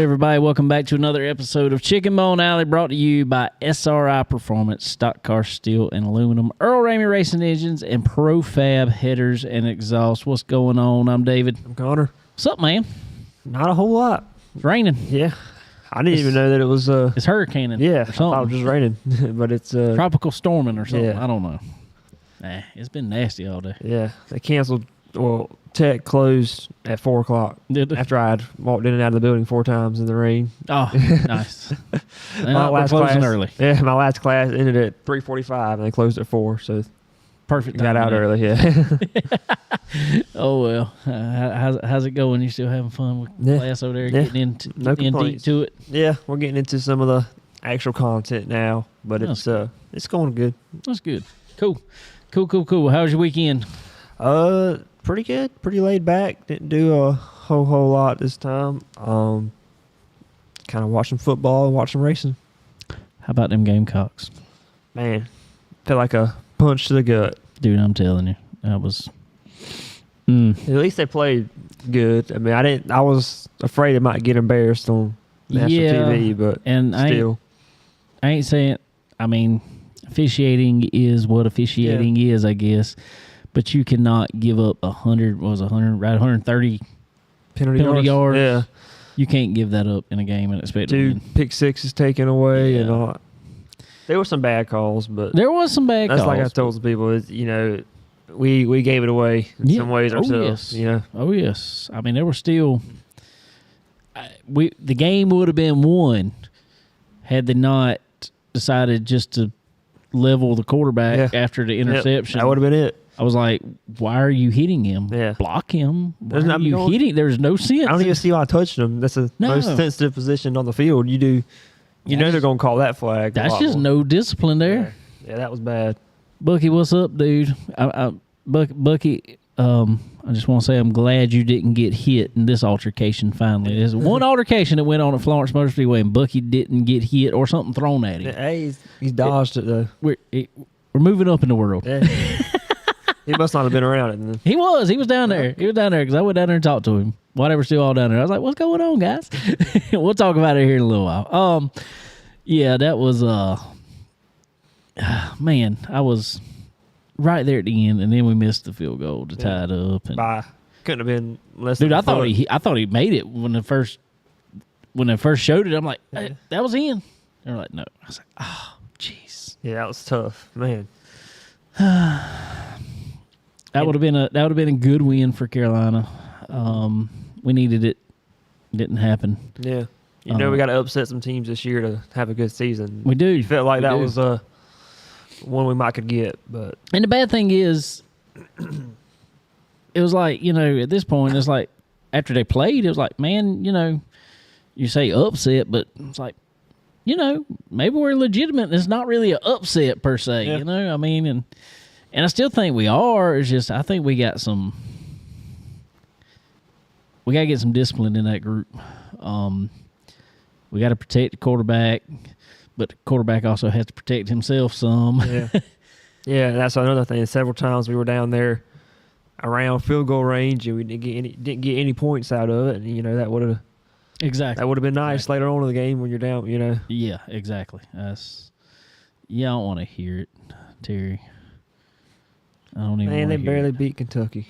everybody? Welcome back to another episode of Chicken Bone Alley, brought to you by SRI Performance, Stock Car Steel and Aluminum, Earl Ramey Racing Engines, and ProFab Headers and Exhaust. What's going on? I'm David. I'm Connor. What's up, man? Not a whole lot. It's raining. Yeah. I didn't even know that it was... It's hurricaning. Yeah, or I thought it was just raining. But it's... tropical storming or something. Yeah. I don't know. It's been nasty all day. Yeah. They canceled... Well, Tech closed at 4 o'clock. Did they? After I had walked in and out of the building 4 times in the rain. Oh, nice. My closing early. Yeah, my last class ended at 3:45 and they closed at 4, so Perfect. got out timing. early, yeah. Oh, well. How's it going? You still having fun with Yeah. class over there? Yeah. Getting into No in deep complaints. to it? Yeah, we're getting into some of the actual content now, but That's it's going good. That's good. Cool. How was your weekend? Pretty good. Pretty laid back. Didn't do a whole lot this time. Kind of watching football and watching racing. How about them Gamecocks? Man, felt like a punch to the gut. Dude, I'm telling you. That was... At least they played good. I mean, I was afraid it might get embarrassed on national TV, but and still. I ain't saying... I mean, officiating is what officiating is, I guess. But you cannot give up 130 penalty yards. Yeah. You can't give that up in a game and expect to 2 win. pick sixes taken away and Yeah. all. There were some bad calls, but There was some bad that's calls. like I told the people. We gave it away in some ways Oh, ourselves. yes. Oh, yes. I mean, there were still... the game would have been won had they not decided just to level the quarterback after the interception. Yep, that would have been it. I was like, why are you hitting him? Yeah. Block him. Why Doesn't are that you go- hitting? There's no sense. I don't even see why I touched them. That's the No. most sensitive position on the field. You know they're going to call that flag. a That's lot just more. no discipline there. Yeah, that was bad. Bucky, what's up, dude? Bucky, I just want to say I'm glad you didn't get hit in this altercation finally. There's one altercation that went on at Florence Motor Speedway and Bucky didn't get hit or something thrown at him. Hey, he's dodged it, though. We're moving up in the world. Yeah. He must not have been around it. Then. He was down there. He was down there because I went down there and talked to him while they were still all down there. I was like, what's going on, guys? We'll talk about it here in a little while. Yeah, that was, man, I was right there at the end, and then we missed the field goal to tie it up. And, Bye. Couldn't have been less dude, than I a foot. thought he made it when they first showed it. I'm like, hey, that was in. They're like, no. I was like, oh, jeez. Yeah, that was tough, man. That would have been a good win for Carolina. We needed it. Didn't happen. Yeah. We got to upset some teams this year to have a good season. We do. You felt like We that do. was one we might could get, but And the bad thing is, it was like, at this point, it's like after they played, it was like, man, you say upset, but it's like, maybe we're legitimate. It's not really an upset per se, Yeah. I mean, and I still think we are. It's just I think we got to get some discipline in that group. We got to protect the quarterback, but the quarterback also has to protect himself some. yeah. Yeah, that's another thing. Several times we were down there around field goal range and we didn't get any points out of it, and that would have been nice later on in the game when you're down, Yeah, exactly. I don't want to hear it, Terry. I don't even. Man, they wanna hear barely it. beat Kentucky.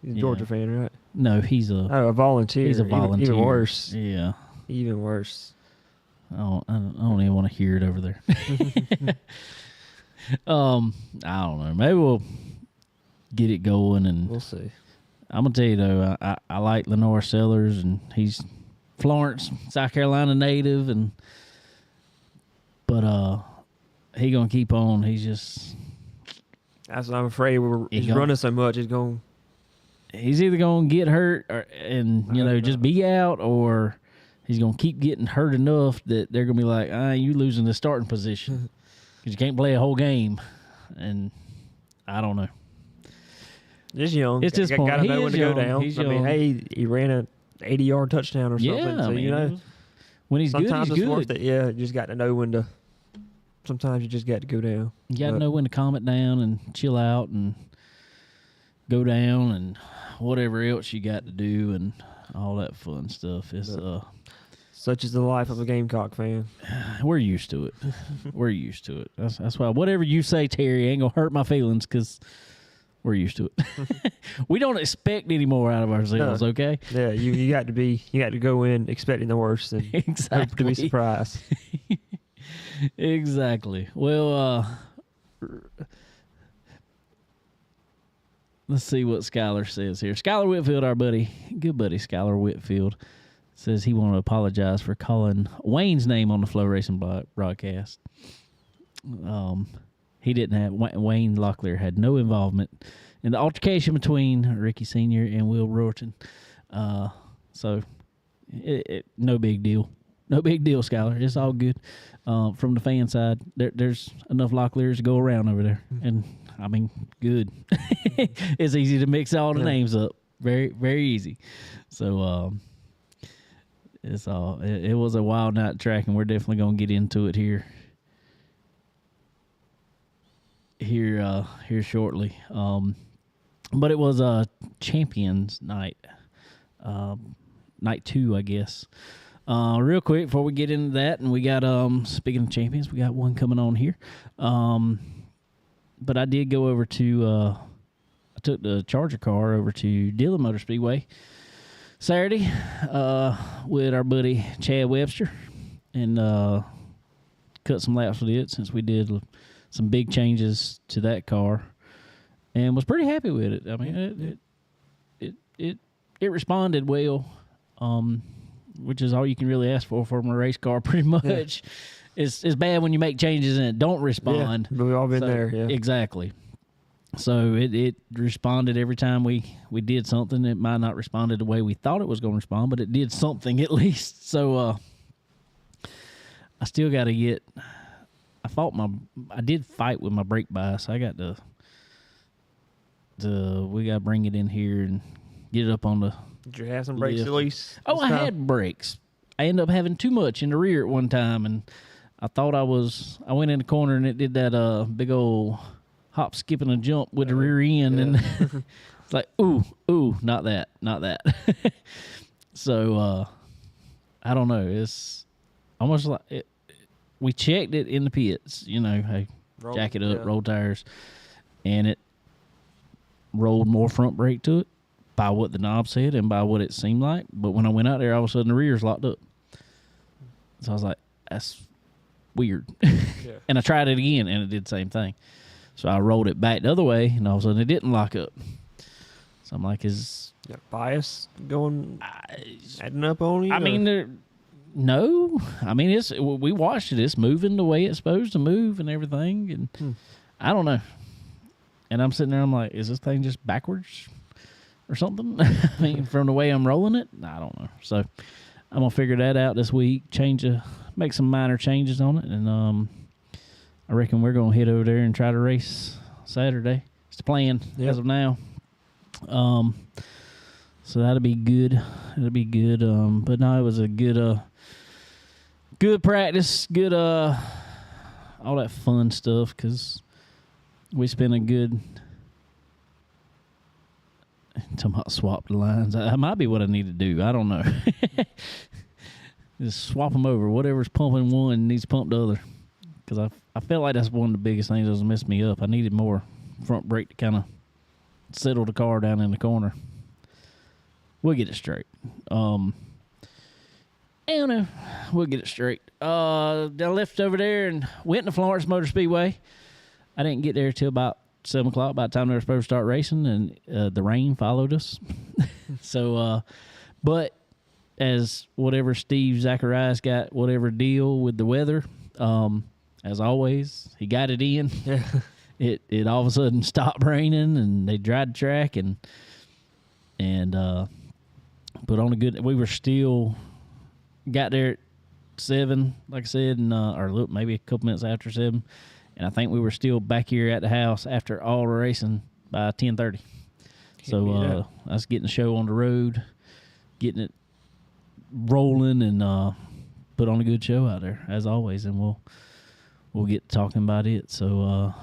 He's a Yeah. Georgia fan, right? No, he's a A volunteer. he's a volunteer. Even worse. Yeah. Even worse. I don't even want to hear it over there. I don't know. Maybe we'll get it going, and We'll see. I'm gonna tell you though, I like Lenore Sellers, and he's Florence, South Carolina native, but he gonna keep on. He's just That's what I'm afraid. He's gonna- running so much. he's either gonna get hurt and just be out, or he's gonna keep getting hurt enough that they're gonna be like, you losing the starting position because you can't play a whole game, and I don't know. Just young. It's his Got point. to He know when is to go young. down. He's I mean, young. hey, he ran a 80-yard touchdown or something. Yeah, So, I mean, when he's sometimes good, he's it's worth good. it. Yeah, you just got to know when to. Sometimes you just got to go down. You got to But- know when to calm it down and chill out and go down and whatever else you got to do and all that fun stuff. It's Such is the life of a Gamecock fan. We're used to it. We're used to it. That's why whatever you say, Terry, ain't gonna hurt my feelings because we're used to it. We don't expect any more out of ourselves. Okay. Yeah, you got to go in expecting the worst and hope to be surprised. Exactly. Well, let's see what Skylar says here. Skylar Whitfield, our buddy, good buddy, Skylar Whitfield, says he want to apologize for calling Wayne's name on the Flow Racing broadcast. He didn't have Wayne Locklear had no involvement in the altercation between Ricky Sr. and Will Rorton. So no big deal. No big deal, Skylar. It's all good. From the fan side, there's enough Locklears to go around over there. And, I mean, good. It's easy to mix all the names up. Very, very easy. So, it was a wild night track, and we're definitely going to get into it here shortly. But it was a Champions night. Night 2, I guess. Real quick before we get into that, and we got speaking of champions, we got one coming on here. But I did go over to I took the Charger car over to Dillon Motor Speedway Saturday with our buddy Chad Webster, and cut some laps with it since we did some big changes to that car, and was pretty happy with it. I mean, it responded well. Which is all you can really ask for from a race car, pretty much. Yeah. It's bad when you make changes and it don't respond. Yeah, but we've all been there, yeah. Exactly. So it responded every time we did something. It might not responded the way we thought it was going to respond, but it did something at least. So I still got to get... I did fight with my brake bias. I got we got to bring it in here and get it up on the... Did you have some brakes at least? Oh, I had brakes. I ended up having too much in the rear at one time, and I thought I went in the corner and it did that big old hop, skip, and a jump with the rear end, and it's like, ooh, not that. So, I don't know. It's almost like we checked it in the pits, hey, jack it up, roll tires, and it rolled more front brake to it. By what the knob said and by what it seemed like. But when I went out there, all of a sudden the rear's locked up. So I was like, that's weird. Yeah. And I tried it again, and it did the same thing. So I rolled it back the other way, and all of a sudden it didn't lock up. So I'm like, is... bias adding up on you? I mean, no. I mean, we watched it. It's moving the way it's supposed to move and everything. And I don't know. And I'm sitting there, I'm like, is this thing just backwards? Or something. I mean, from the way I'm rolling it, I don't know. So I'm gonna figure that out this week. Make some minor changes on it, and I reckon we're gonna head over there and try to race Saturday. It's the plan as of now. So that'll be good. It'll be good. But no, it was a good practice. Good all that fun stuff because we spent a good. Talking about swap the lines. That might be what I need to do. I don't know. Just swap them over. Whatever's pumping one needs to pump the other. Because I felt like that's one of the biggest things that was messing me up. I needed more front brake to kind of settle the car down in the corner. We'll get it straight. I don't know. We'll get it straight. I left over there and went to Florence Motor Speedway. I didn't get there till about 7 o'clock by the time they were supposed to start racing, and the rain followed us. So, but as whatever Steve Zacharias got whatever deal with the weather, as always, he got it in. Yeah. It all of a sudden stopped raining, and they dried the track and put on a good. We were still got there at 7, like I said, and or look, maybe a couple minutes after 7. And I think we were still back here at the house after all the racing by 10:30. So that's getting the show on the road, getting it rolling, and put on a good show out there as always. And we'll get talking about it. So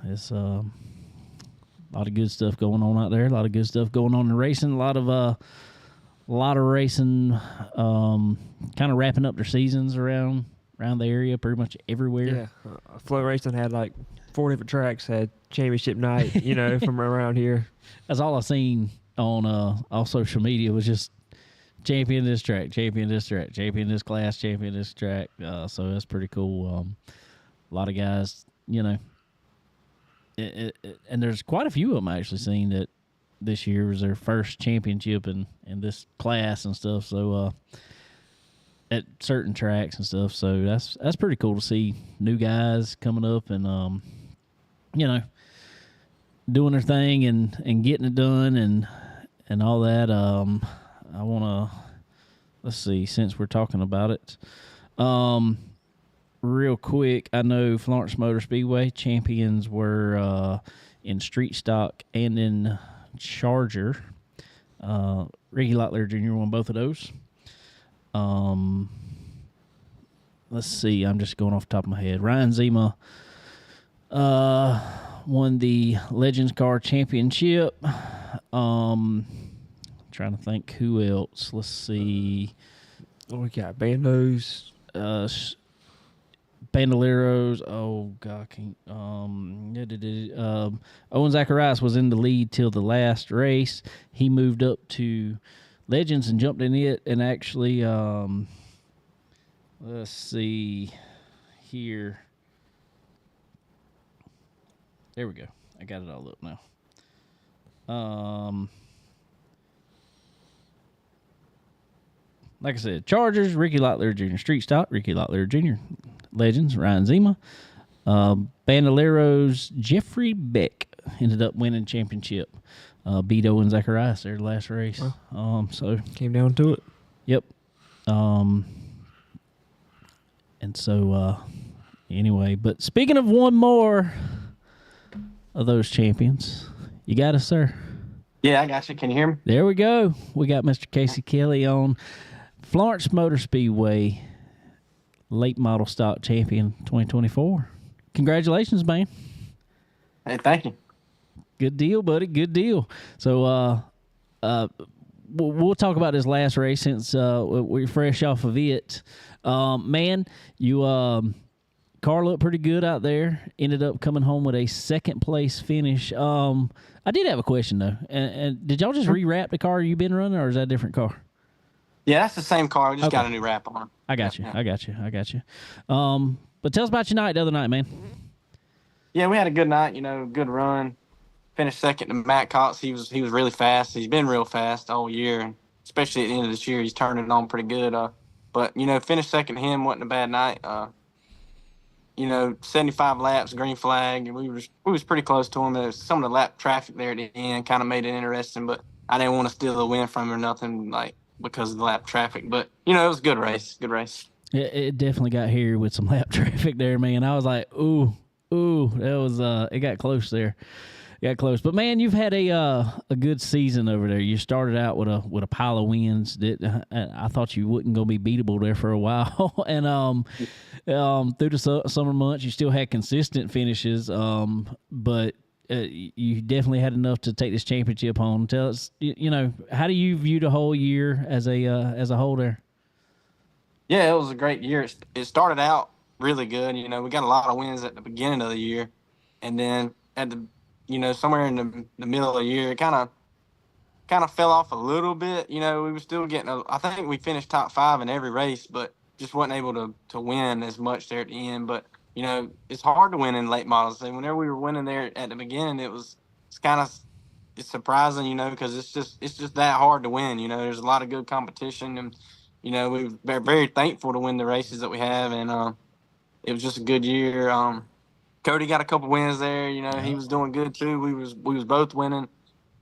it's a lot of good stuff going on out there. A lot of good stuff going on in racing. A lot a lot of racing, kind of wrapping up their seasons around the area, pretty much everywhere. Yeah, Flow Racing had like 4 different tracks had championship night, from around here. That's all I seen on all social media was just champion this track, champion this track, champion this class, champion this track. So that's pretty cool. A lot of guys, and there's quite a few of them I actually seen that this year was their first championship in this class and stuff. So at certain tracks and stuff. So that's pretty cool to see new guys coming up and doing their thing and getting it done and all that. I want to, let's see, since we're talking about it, real quick, I know Florence Motor Speedway champions were in street stock and in Charger. Ricky Locklear Jr. won both of those. Let's see, I'm just going off the top of my head. Ryan Zima won the Legends Car Championship. Trying to think who else. Let's see. We got Bandos. Bandoleros. Oh God, Owen Zacharias was in the lead till the last race. He moved up to Legends and jumped in it, and actually, let's see here. There we go. I got it all up now. Like I said, Chargers, Ricky Locklear Jr. Street Stock, Ricky Locklear Jr. Legends, Ryan Zima. Bandoleros, Jeffrey Beck ended up winning championship. Beat Owen Zacharias their last race. Wow. So came down to it. Yep. And so anyway, but speaking of one more of those champions, you got us, sir. Yeah, I got you. Can you hear me? There we go. We got Mr. Casey Kelly on. Florence Motor Speedway late model stock champion 2024. Congratulations, man. Hey, thank you. Good deal, buddy. Good deal. So we'll talk about this last race since we're fresh off of it. Man, you car looked pretty good out there. Ended up coming home with a second place finish. I did have a question though. And did y'all just rewrap the car you've been running, or is that a different car? Yeah, that's the same car. We just got a new wrap on. I got you. But tell us about your night the other night, man. Yeah, we had a good night. Good run. Finished second to Matt Cox. He was really fast. He's been real fast all year, and especially at the end of this year, he's turning it on pretty good. But finished second to him. Wasn't a bad night. 75 laps, green flag, and we was pretty close to him. There's some of the lap traffic there at the end kind of made it interesting, but I didn't want to steal the win from him or nothing because of the lap traffic. But it was a good race. Good race. It definitely got here with some lap traffic there, man. I was like, ooh, that was it got close there. Got close, but man, you've had a good season over there. You started out with a pile of wins that I thought you wasn't gonna be beatable there for a while, and through the summer months, you still had consistent finishes. But you definitely had enough to take this championship home. Tell us, how do you view the whole year as a whole there? Yeah, it was a great year. It started out really good. We got a lot of wins at the beginning of the year, and then at the somewhere in the middle of the year, it kind of fell off a little bit. We were still getting I think we finished top 5 in every race, but just wasn't able to win as much there at the end. But it's hard to win in late models. And whenever we were winning there at the beginning, it's surprising, because it's just that hard to win. There's a lot of good competition, and we're very thankful to win the races that we have, and it was just a good year. Cody got a couple wins there. He was doing good too. We was both winning,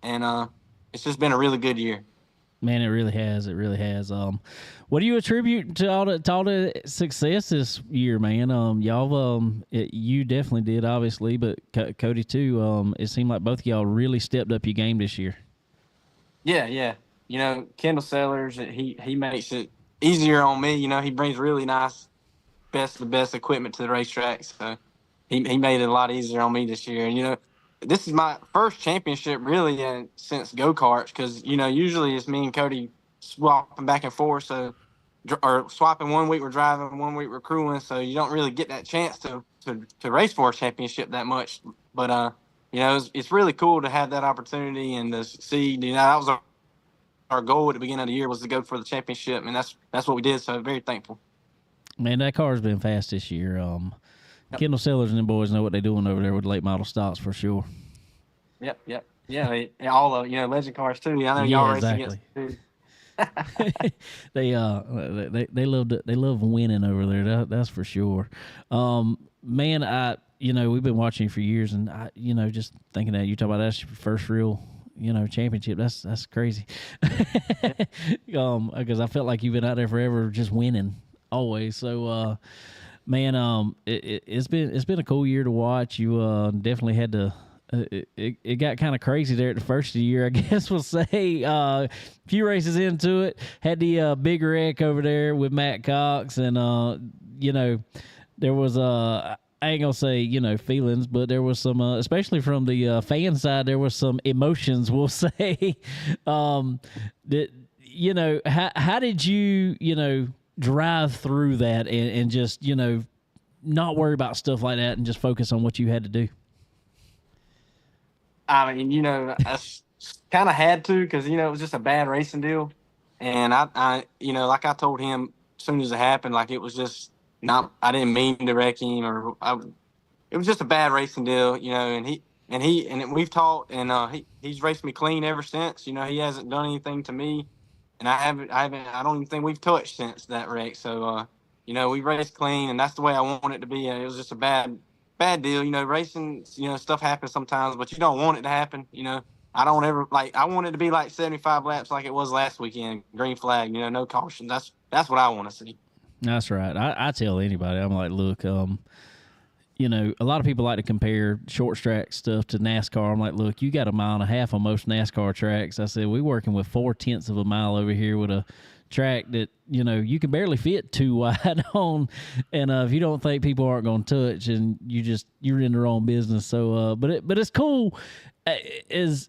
and it's just been a really good year. Man, it really has. It really has. What do you attribute to all the success this year, man? Y'all, you definitely did, obviously, but Cody too. It seemed like both of y'all really stepped up your game this year. Yeah. Kendall Sellers, he makes it easier on me. He brings really nice, best of the best equipment to the racetrack, so he made it a lot easier on me this year. And this is my first championship really since go-karts, because usually it's me and Cody swapping back and forth. So, or swapping 1 week we're driving, 1 week we're crewing. So you don't really get that chance to race for a championship that much. But you know, it's really cool to have that opportunity and to see. You know, that was our goal at the beginning of the year was to go for the championship, and that's what we did. So very thankful. Man, that car's been fast this year. Yep. Kendall Sellers and them boys know what they're doing over there with late model stocks for sure. Yep. Yeah, all of legend cars too. I know y'all race exactly. against too. they love winning over there. That's for sure. Man, we've been watching you for years, and just thinking that you talk about that's your first real championship. That's crazy. Because I felt like you've been out there forever, just winning always. So, man, it's been a cool year to watch. You definitely had to. It got kind of crazy there at the first of the year, I guess we'll say. A few races into it, had the big wreck over there with Matt Cox, and there was I ain't gonna say feelings, but there was some, especially from the fan side, there was some emotions. We'll say, that how did you drive through that and just not worry about stuff like that and just focus on what you had to do? I mean, I kind of had to because, it was just a bad racing deal. And I like I told him as soon as it happened, like it was just I didn't mean to wreck him it was just a bad racing deal, and we've talked and he's raced me clean ever since. He hasn't done anything to me and I don't even think we've touched since that wreck. So, we raced clean and that's the way I want it to be. It was just a bad deal. Racing, stuff happens sometimes, but you don't want it to happen. I don't ever I want it to be like 75 laps like it was last weekend, green flag, no caution. That's what I want to see. That's right. I tell anybody, I'm like, look, a lot of people like to compare short track stuff to NASCAR. I'm like, look, you got 1.5 miles on most NASCAR tracks. I said, we're working with 0.4 of a mile over here with a track that you can barely fit 2 wide on, and if you don't think people aren't going to touch, and you're in the wrong business. So but it's cool, is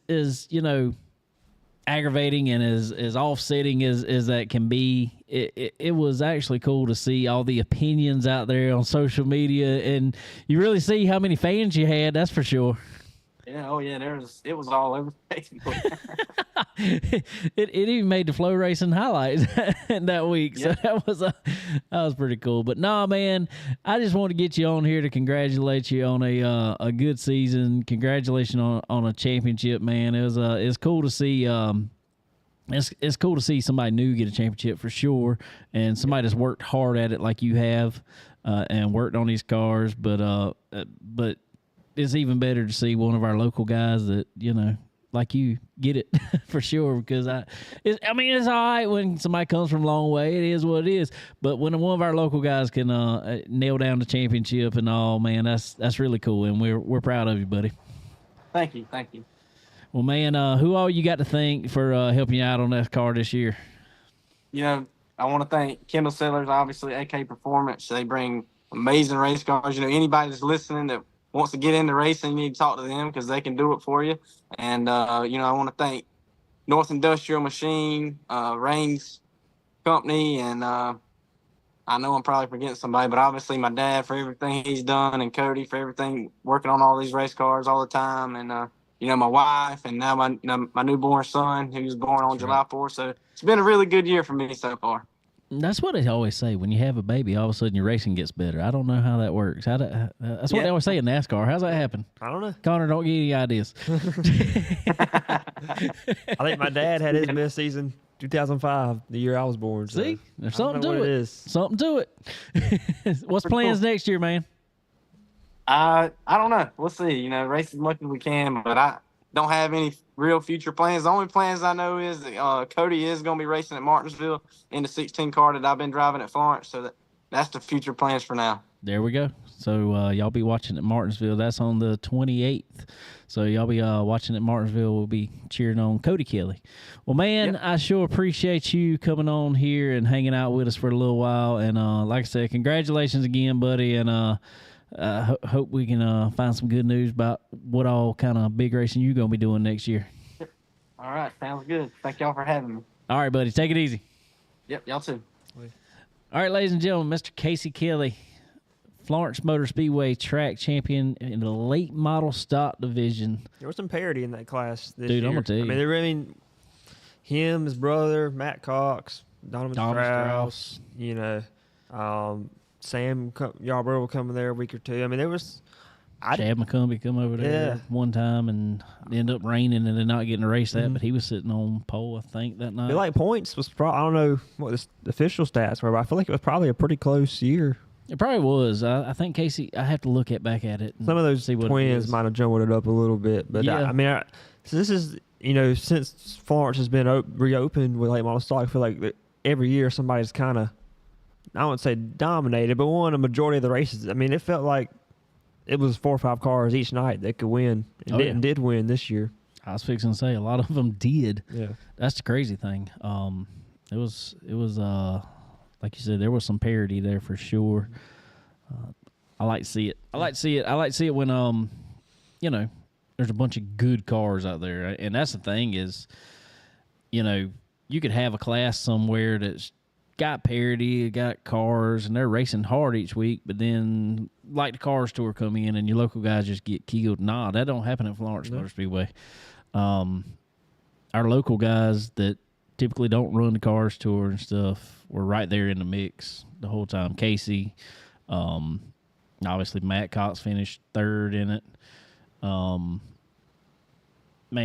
aggravating and as offsetting as that can be. It was actually cool to see all the opinions out there on social media, and you really see how many fans you had. That's for sure. Yeah, oh yeah, it was all over Facebook. it even made the Flow Racing highlights that week, so that was pretty cool. But nah, man, I just want to get you on here to congratulate you on a good season. Congratulations on a championship, man. It's cool to see. It's cool to see somebody new get a championship for sure, and somebody that's worked hard at it like you have, and worked on these cars. But it's even better to see one of our local guys that like you get it for sure. Because it's all right when somebody comes from a long way. It is what it is. But when one of our local guys can nail down the championship and all, man, that's really cool, and we're proud of you, buddy. Thank you. Well, man, who all you got to thank for helping you out on that car this year? I want to thank Kendall Sellers, obviously, AK Performance. They bring amazing race cars. Anybody that's listening that wants to get into racing, you need to talk to them because they can do it for you. And, I want to thank North Industrial Machine, Rains Company, and I know I'm probably forgetting somebody, but obviously my dad for everything he's done, and Cody for everything, working on all these race cars all the time, and, my wife, and now my newborn son, who was born on July 4th. So it's been a really good year for me so far. That's what they always say. When you have a baby, all of a sudden your racing gets better. I don't know how that works. That's what they always say in NASCAR. How's that happen? I don't know. Connor, don't get any ideas. I think my dad had his best season 2005, the year I was born. So see, there's something to it. Something to it. What's plans next year, man? I don't know. We'll see. Race as much as we can, but I don't have any real future plans. The only plans I know is that Cody is going to be racing at Martinsville in the 16 car that I've been driving at Florence. So that's the future plans for now. There we go. So y'all be watching at Martinsville. That's on the 28th. So y'all be watching at Martinsville. We'll be cheering on Cody Kelly. Well, man, I sure appreciate you coming on here and hanging out with us for a little while. And like I said, congratulations again, buddy. And hope we can find some good news about what all kind of big racing you're going to be doing next year. All right. Sounds good. Thank y'all for having me. All right, buddy. Take it easy. Yep, y'all too. All right, ladies and gentlemen, Mr. Casey Kelly, Florence Motor Speedway track champion in the late model stock division. There was some parity in that class this Dude, year. I'm going to tell you. I mean, him, his brother, Matt Cox, Donovan Strauss, you know, Sam Yarborough will come there a week or two. I mean, there was... Chad McCumbee come over there one time and it ended up raining and then not getting to race that, but he was sitting on pole, I think, that night. I feel like points was I don't know what the official stats were, but I feel like it was probably a pretty close year. It probably was. I think Casey, I have to look back at it. Some of those twins might have jumbled it up a little bit, but yeah. So this is, you know, since Florence has been reopened with late model stock, I feel like every year somebody's kind of, I wouldn't say dominated, but won a majority of the races. I mean, it felt like it was 4 or 5 cars each night that could win, and did win this year. I was fixing to say a lot of them did. Yeah, that's the crazy thing. It was like you said, there was some parity there for sure. I like to see it. I like to see it when you know, there's a bunch of good cars out there, and that's the thing is, you know, you could have a class somewhere that's got parity, got cars, and they're racing hard each week, but then like the Cars Tour come in and your local guys just get killed. Nah, that don't happen at Florence Motor Speedway. Our local guys that typically don't run the Cars Tour and stuff were right there in the mix the whole time. Casey, obviously Matt Cox finished 3rd in it. Man,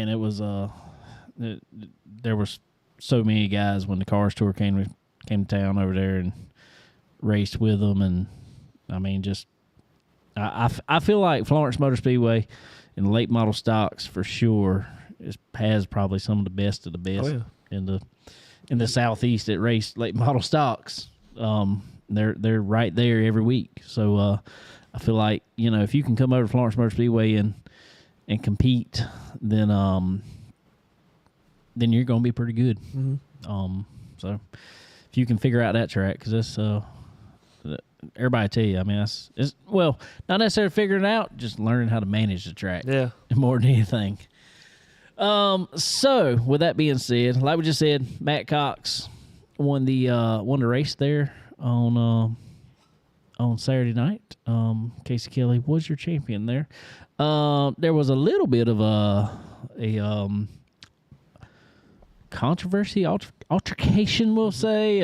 it was there was so many guys when the Cars Tour came to town over there and raced with them, and I mean, just I feel like Florence Motor Speedway in late model stocks for sure has probably some of the best in the Southeast that race late model stocks. They're right there every week, so I feel like, you know, if you can come over to Florence Motor Speedway and compete, then you're going to be pretty good. Mm-hmm. So if you can figure out that track, because that's everybody tell you, I mean, it's well, not necessarily figuring it out, just learning how to manage the track. Yeah, more than anything. So with that being said, like we just said, Matt Cox won the race there on Saturday night. Casey Kelly was your champion there. There was a little bit of a controversy, altercation, we'll say.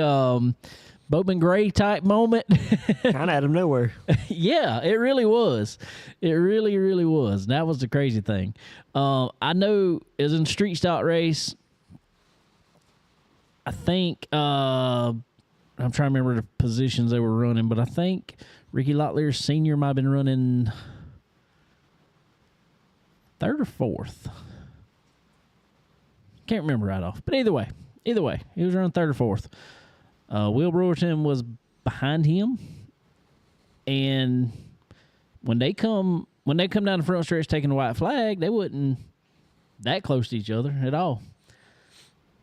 Bowman Gray type moment. Kind of out of nowhere. Yeah, it really was. It really, really was. And that was the crazy thing. I know it was in a street stock race. I think, I'm trying to remember the positions they were running, but I think Ricky Locklear Sr. might have been running 3rd or 4th. Can't remember right off. But either way, he was running 3rd or 4th. Will Brewerton was behind him, and when they come down the front stretch taking the white flag, they wasn't that close to each other at all.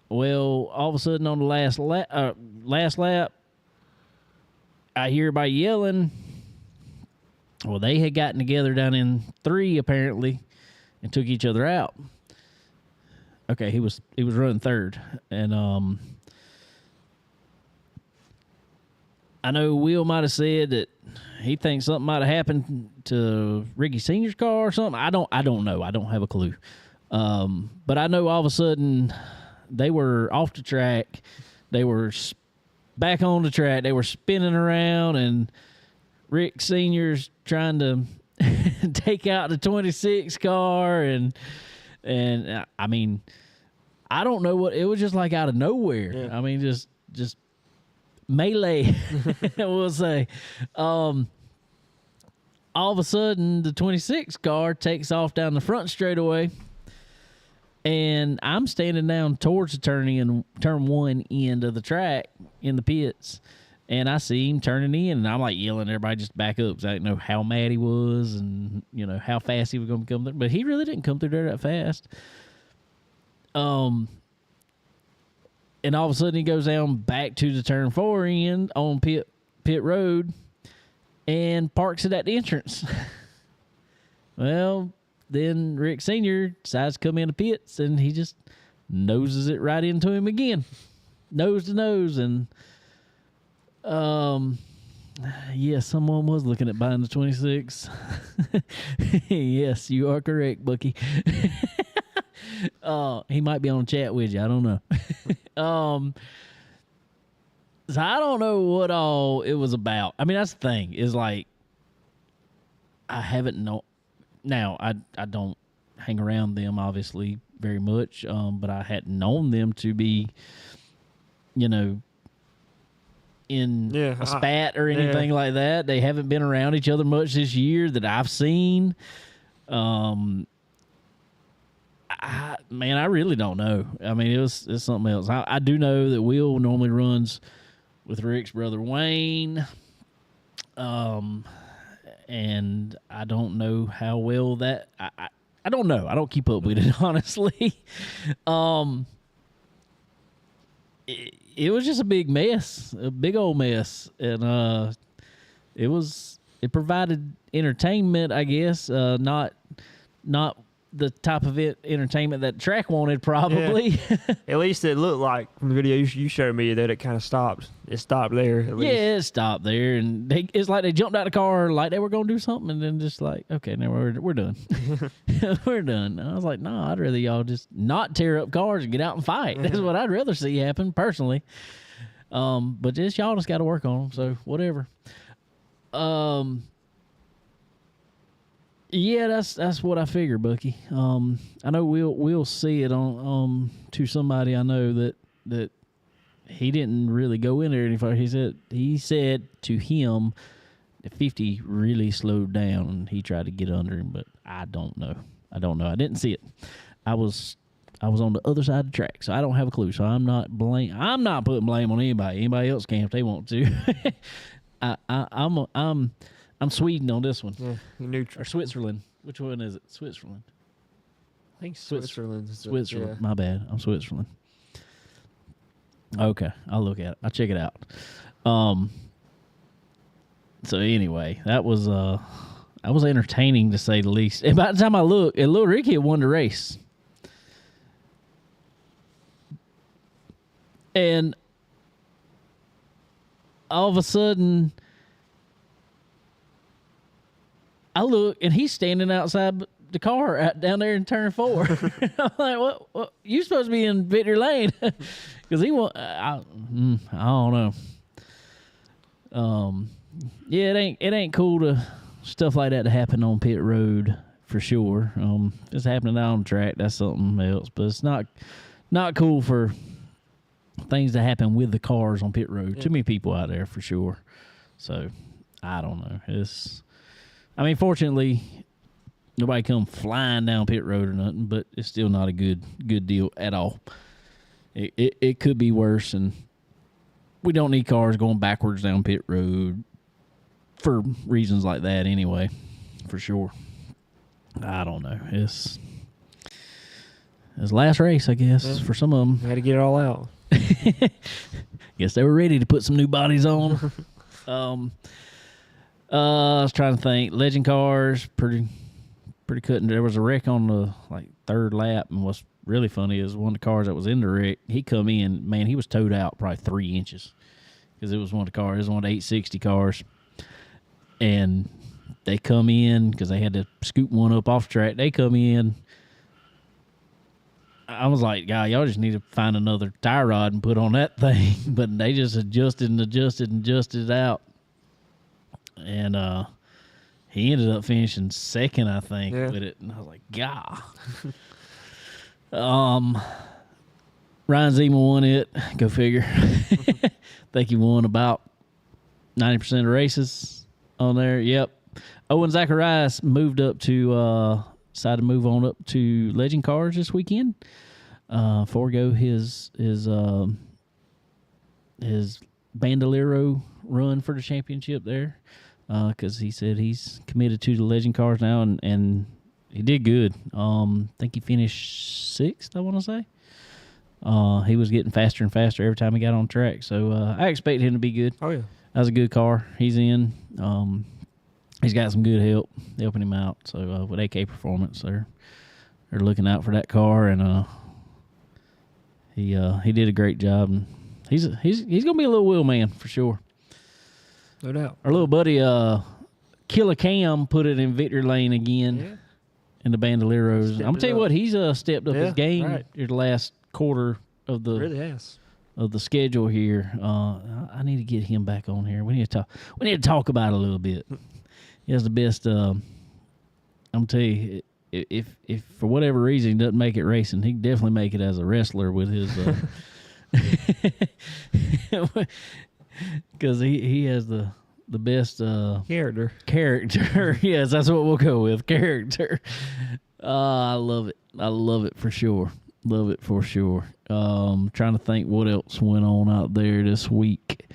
Well, all of a sudden on the last lap, I hear everybody yelling. Well, they had gotten together down in 3 apparently, and took each other out. Okay, he was running 3rd, and I know Will might have said that he thinks something might have happened to Ricky Sr.'s car or something. I don't know. I don't have a clue. But I know all of a sudden they were off the track. They were back on the track. They were spinning around, and Rick Sr.'s trying to take out the 26 car, and I mean, I don't know what it was, just like out of nowhere. Yeah. I mean, just melee, we'll say. All of a sudden, the 26 car takes off down the front straightaway, and I'm standing down towards the turn 1 end of the track in the pits, and I see him turning in, and I'm like yelling, everybody just back up, because I didn't know how mad he was and, you know, how fast he was going to come there. But he really didn't come through there that fast. And all of a sudden he goes down back to the turn 4 end on pit road and parks it at the entrance. Well, then Rick Sr. decides to come in the pits, and he just noses it right into him again, nose to nose. And yeah, someone was looking at buying the 26. Yes, you are correct, Bucky. He might be on chat with you. I don't know. So I don't know what all it was about. I mean, that's the thing, is like, I haven't known. Now, I don't hang around them, obviously, very much, but I hadn't known them to be, you know, in a spat or anything like that. They haven't been around each other much this year that I've seen. I really don't know. I mean, it's something else. I do know that Will normally runs with Rick's brother Wayne. And I don't know how well that I don't know. I don't keep up with it, honestly. It was just a big mess, a big old mess, and it provided entertainment, I guess. Not the type of entertainment that track wanted, probably. Yeah. At least it looked like from the video you showed me that it kind of stopped. It stopped there. At least. Yeah, it stopped there, and it's like they jumped out of the car like they were going to do something, and then just like, okay, now we're done. We're done. And I was like, no, I'd rather y'all just not tear up cars and get out and fight. That's what I'd rather see happen, personally. But just y'all just got to work on them, so whatever. Yeah, that's what I figure, Bucky. I know we'll see it on to somebody I know that he didn't really go in there any further. He said to him that 50 really slowed down and he tried to get under him, but I don't know. I didn't see it. I was on the other side of the track, so I don't have a clue. So I'm not putting blame on anybody. Anybody else can if they want to. I'm Sweden on this one. Yeah, you're neutral. Or Switzerland. Which one is it? Switzerland. I think Switzerland. Switzerland. Yeah. My bad. I'm Switzerland. Okay, I'll look at it. I'll check it out. So anyway, that was entertaining to say the least. And by the time I looked, Lil Ricky had won the race. And all of a sudden, I look, and he's standing outside the car down there in turn 4. I'm like, what? You supposed to be in victory lane. Because he won't, I don't know. Yeah, it ain't cool to stuff like that to happen on pit road, for sure. If it's happening out on the track, that's something else. But it's not cool for things to happen with the cars on pit road. Yeah. Too many people out there, for sure. So, I don't know. Fortunately, nobody come flying down pit road or nothing, but it's still not a good deal at all. It could be worse, and we don't need cars going backwards down pit road for reasons like that anyway, for sure. I don't know. It's last race, I guess, for some of them. Had to get it all out. Guess they were ready to put some new bodies on. I was trying to think. Legend cars, pretty cutting. There was a wreck on the third lap, and what's really funny is one of the cars that was in the wreck, he come in, man, he was towed out probably 3 inches because it was one of the cars. It was one of the 860 cars, and they come in because they had to scoop one up off the track. They come in. I was like, God, y'all just need to find another tie rod and put on that thing. But they just adjusted it out. And he ended up finishing second, I think, with it. And I was like, God. Ryan Zima won it. Go figure. I think he won about 90% of races on there. Yep. Owen Zacharias moved up to decided to move on up to Legend Cars this weekend. Forego his Bandolero run for the championship there, because he said he's committed to the Legend Cars now, and he did good. I think he finished 6th, I want to say. He was getting faster and faster every time he got on track, so I expect him to be good. Oh yeah, that was a good car he's in. He's got some good help helping him out. So with AK Performance, they're looking out for that car, and he did a great job, and he's gonna be a little wheel man for sure. No doubt. Our little buddy Killer Cam put it in victory lane again in the Bandoleros. I'm gonna tell you what, he's stepped up his game in the last quarter of the really has. Of the schedule here. I need to get him back on here. We need to talk about it a little bit. He has the best. I'm gonna tell you, if for whatever reason he doesn't make it racing, he can definitely make it as a wrestler with his. Because he has the best character. Yes, that's what we'll go with. Character. I love it. I love it for sure. Love it for sure. Trying to think what else went on out there this week.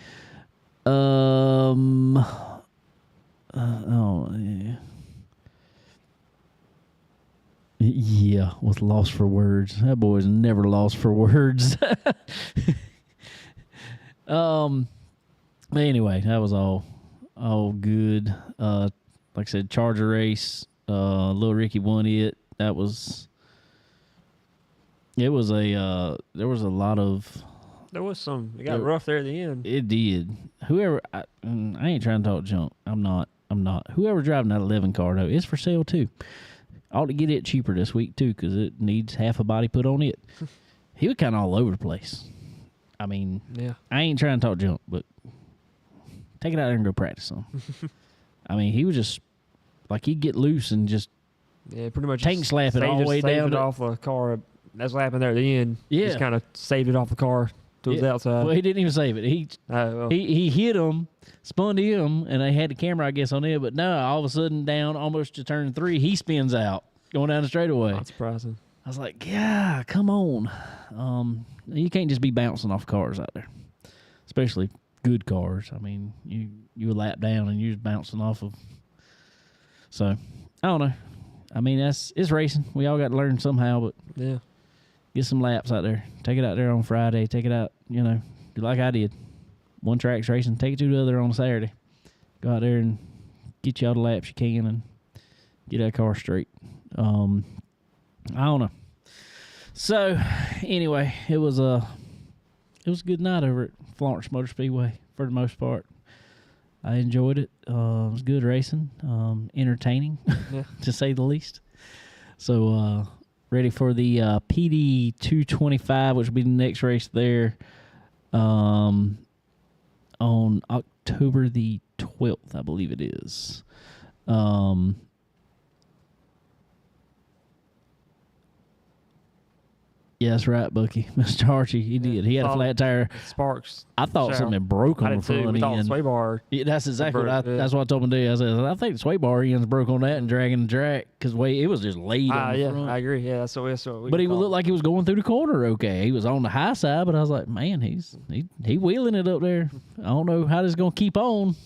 Yeah, was lost for words. That boy's never lost for words. Anyway, that was all good. Like I said, Charger race. Little Ricky won it. That was. It was there was a lot of. There was some. It got rough there at the end. It did. Whoever, I ain't trying to talk junk. I'm not. Whoever driving that 11 car though, it's for sale too. Ought to get it cheaper this week too, because it needs half a body put on it. He was kind of all over the place. I mean, I ain't trying to talk junk, but take it out there and go practice some. I mean, he was just like he'd get loose and just pretty much tank slap it all the way down. It off the car. That's what happened there at the end. Yeah. Just kind of saved it off the car to the outside. Well, he didn't even save it. He hit him, spun to him, and they had the camera, I guess, on it. But no, all of a sudden, down almost to turn 3, he spins out, going down the straightaway. Not surprising. I was like, yeah, come on. You can't just be bouncing off cars out there, especially good cars. I mean, you a lap down and you're just bouncing off of. So, I don't know. I mean, it's racing. We all got to learn somehow, but get some laps out there. Take it out there on Friday. Take it out, do like I did. One track's racing. Take it to the other on Saturday. Go out there and get you all the laps you can and get that car straight. I don't know. So, anyway, it was a good night over at Florence Motor Speedway for the most part. I enjoyed it. It was good racing, entertaining, to say the least. So, ready for the PD 225, which will be the next race there on October the 12th, I believe it is. Yeah, that's right, Bucky. Mr. Archie, he did. He had a flat tire. Sparks. I thought something had broke on the front end. The sway bar. Yeah, that's exactly that's what I told him to do. I said, I think the sway bar ends broke on that and dragging the track because it was just laid on the front. I agree. Yeah, that's what we But he would look like he was going through the corner okay. He was on the high side, but I was like, man, he wheeling it up there. I don't know how this is going to keep on.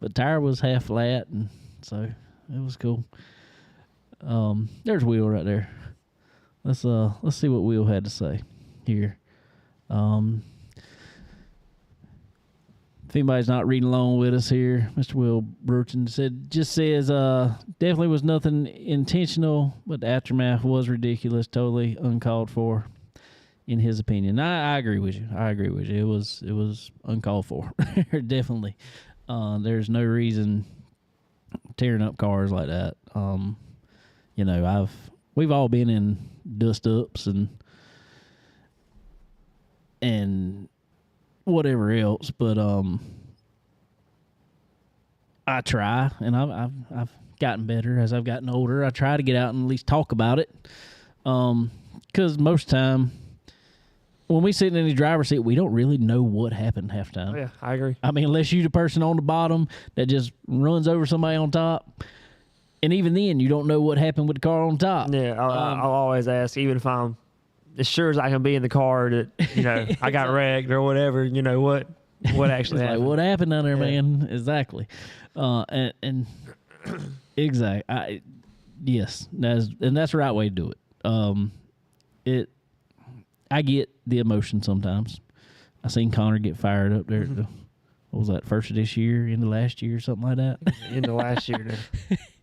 But the tire was half flat, and so it was cool. There's Will right there. Let's see what Will had to say here. If anybody's not reading along with us here, Mr. Will Bruton says definitely was nothing intentional, but the aftermath was ridiculous, totally uncalled for, in his opinion. I agree with you. It was uncalled for, definitely. There's no reason tearing up cars like that. We've all been in dust ups and whatever else, but I try, and I've gotten better as I've gotten older. I try to get out and at least talk about it, because most time when we sit in the driver's seat, we don't really know what happened half the time. Oh, yeah, I agree. I mean, unless you're the person on the bottom that just runs over somebody on top. And even then, you don't know what happened with the car on top. Yeah, I'll always ask, even if I'm as sure as I can be in the car that, I got wrecked or whatever, what actually happened. Like, what happened down there, man? Exactly. And exactly. Yes, that's the right way to do it. I get the emotion sometimes. I seen Connor get fired up there. What was that, first of this year, into last year, something like that? Into last year.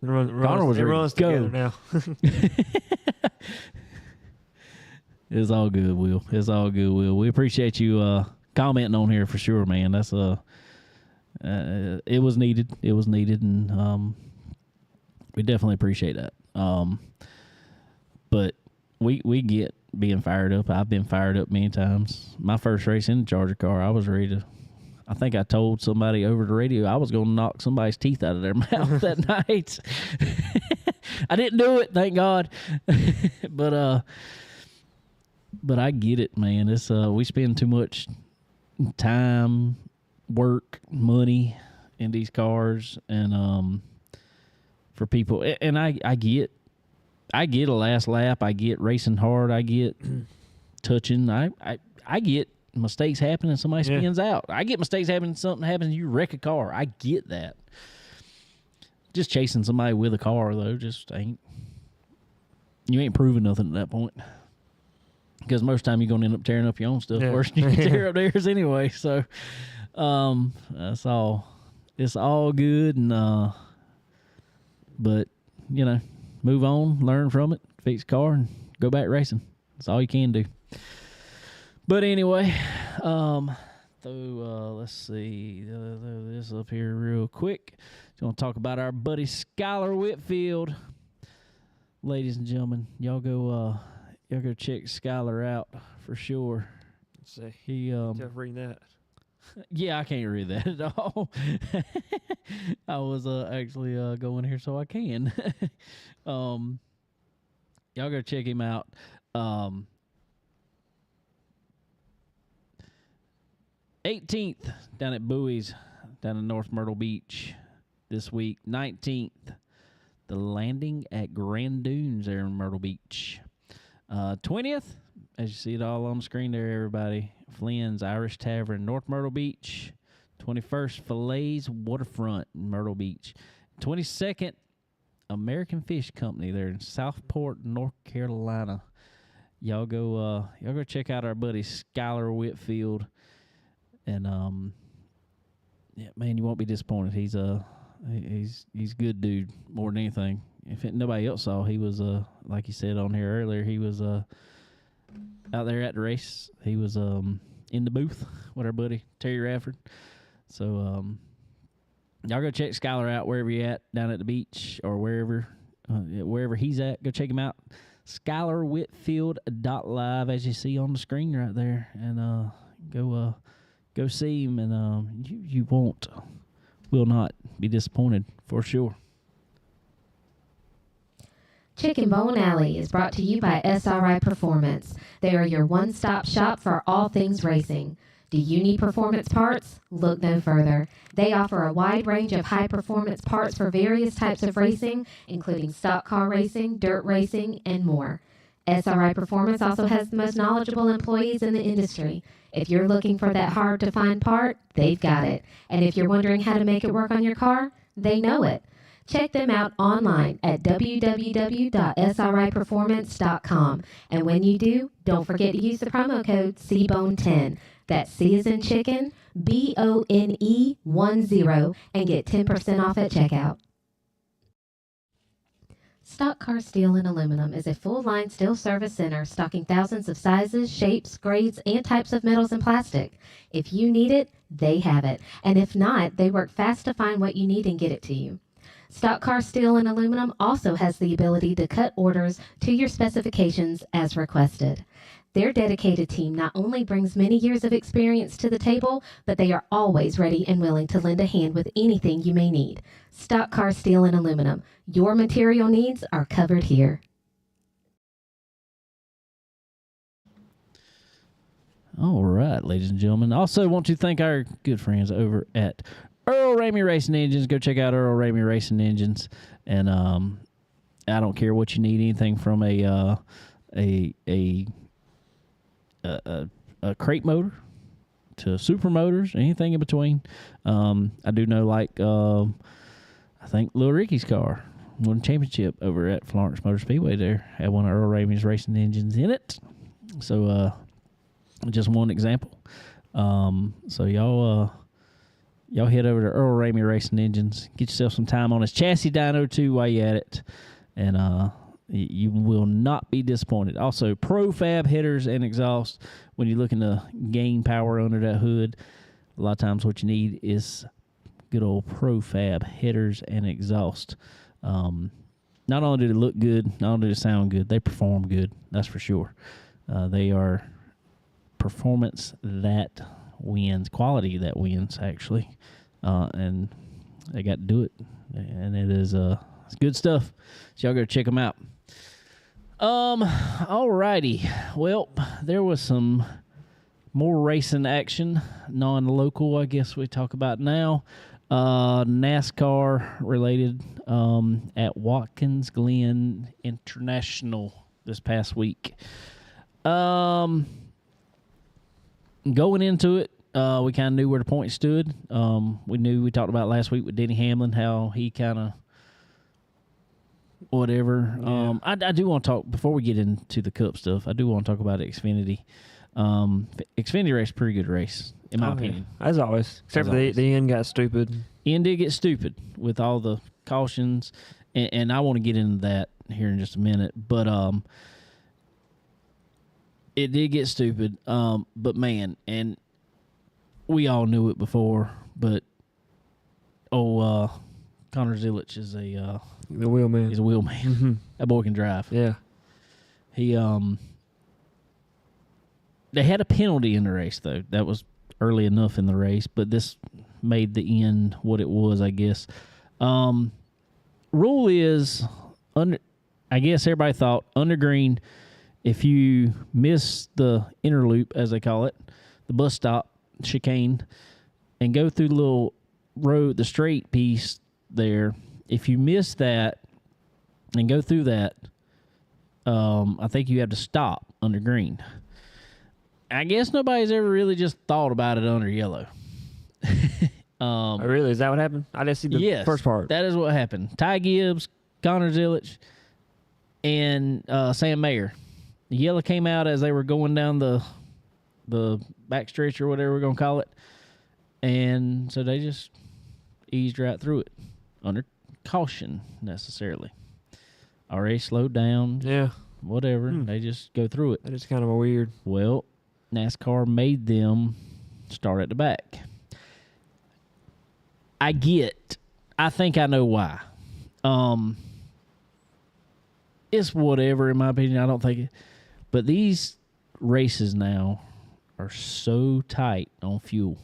Connor was ready runs to go. Together now. It's all good, Will. It's all good, Will. We appreciate you commenting on here for sure, man. That's it was needed. It was needed, and we definitely appreciate that. But we get being fired up. I've been fired up many times. My first race in the Charger car, I was ready to. I think I told somebody over the radio I was going to knock somebody's teeth out of their mouth that night. I didn't do it, thank God. But I get it, man. It's we spend too much time, work, money in these cars, and for people, and I get a last lap. I get racing hard. I get touching. I get mistakes happen and somebody spins out. I get mistakes happen. Something happens. You wreck a car. I get that. Just chasing somebody with a car though, just ain't. You ain't proving nothing at that point. Because most of the time you're gonna end up tearing up your own stuff worse than you can tear up theirs anyway. So, that's all. It's all good, and but move on, learn from it, fix the car, and go back racing. That's all you can do. But anyway, let's see, throw this up here real quick. Going to talk about our buddy Skylar Whitfield, ladies and gentlemen. Y'all go check Skylar out for sure. Let's see. He Just reading that. Yeah, I can't read that at all. I was actually going here so I can. Y'all go check him out. 18th down at Bowie's down in North Myrtle Beach this week. 19th, the landing at Grand Dunes there in Myrtle Beach. 20th, as you see it all on the screen there, everybody, Flynn's Irish Tavern, North Myrtle Beach. 21st, Fillets Waterfront in Myrtle Beach. 22nd, American Fish Company there in Southport, North Carolina. Y'all go check out our buddy Skylar Whitfield. And yeah, man, you won't be disappointed. He's a good dude more than anything. If nobody else saw, he was like you said on here earlier, he was out there at the race. He was in the booth with our buddy Terry Radford. So y'all go check Skylar out wherever you're at down at the beach or wherever he's at. Go check him out. SkylarWhitfield.live, as you see on the screen right there, and go see him, and you will not be disappointed for sure. Chicken Bone Alley is brought to you by SRI Performance. They are your one-stop shop for all things racing. Do you need performance parts? Look no further. They offer a wide range of high-performance parts for various types of racing, including stock car racing, dirt racing, and more. SRI Performance also has the most knowledgeable employees in the industry. If you're looking for that hard-to-find part, they've got it. And if you're wondering how to make it work on your car, they know it. Check them out online at www.sriperformance.com. And when you do, don't forget to use the promo code CBONE10. That's C as in chicken, BONE10, and get 10% off at checkout. Stock Car Steel and Aluminum is a full-line steel service center stocking thousands of sizes, shapes, grades, and types of metals and plastic. If you need it, they have it. And if not, they work fast to find what you need and get it to you. Stock Car Steel and Aluminum also has the ability to cut orders to your specifications as requested. Their dedicated team not only brings many years of experience to the table, but they are always ready and willing to lend a hand with anything you may need. Stock Car Steel and Aluminum. Your material needs are covered here. All right, ladies and gentlemen. Also want to thank our good friends over at Earl Ramey Racing Engines. Go check out Earl Ramey Racing Engines. And I don't care what you need, anything from a crate motor to super motors, anything in between. I do know, like, I think Lil Ricky's car won a championship over at Florence Motor Speedway there. Had one of Earl Ramey's racing engines in it. So, just one example. So y'all head over to Earl Ramey Racing Engines. Get yourself some time on his chassis dyno too while you at it. And You will not be disappointed. Also, Profab headers and exhaust. When you're looking to gain power under that hood, a lot of times what you need is good old Profab headers and exhaust. Not only do they look good, not only do they sound good, they perform good. That's for sure. They are performance that wins, quality that wins, actually. And they got to do it. And it is it's good stuff. So y'all go check them out. Alrighty. Well, there was some more racing action, non-local, I guess we talk about now. NASCAR related at Watkins Glen International this past week. Going into it, we kind of knew where the points stood. We talked about last week with Denny Hamlin, how he kind of whatever. Yeah. I do want to talk, before we get into the Cup stuff, I do want to talk about Xfinity. Xfinity race, pretty good race, in my opinion. Yeah. As always. Except for the end got stupid. End did get stupid with all the cautions, and I want to get into that here in just a minute. But it did get stupid. But man, and we all knew it before, but Connor Zilisch is the wheelman. He's a wheelman. Mm-hmm. That boy can drive. Yeah. He they had a penalty in the race though. That was early enough in the race, but this made the end what it was, I guess. Rule is I guess everybody thought under green, if you miss the inner loop, as they call it, the bus stop chicane, and go through the little road, the straight piece there, if you miss that and go through that, I think you have to stop under green. I guess nobody's ever really just thought about it under yellow. Oh, really? Is that what happened? I didn't see the first part. That is what happened. Ty Gibbs, Connor Zilisch, and Sam Mayer. The yellow came out as they were going down the backstretch or whatever we're going to call it. And so they just eased right through it under caution necessarily. Already slowed down. Yeah. Whatever. They just go through it. That is kind of a weird. Well, NASCAR made them start at the back. I think I know why. It's whatever in my opinion. I don't think it. But these races now are so tight on fuel.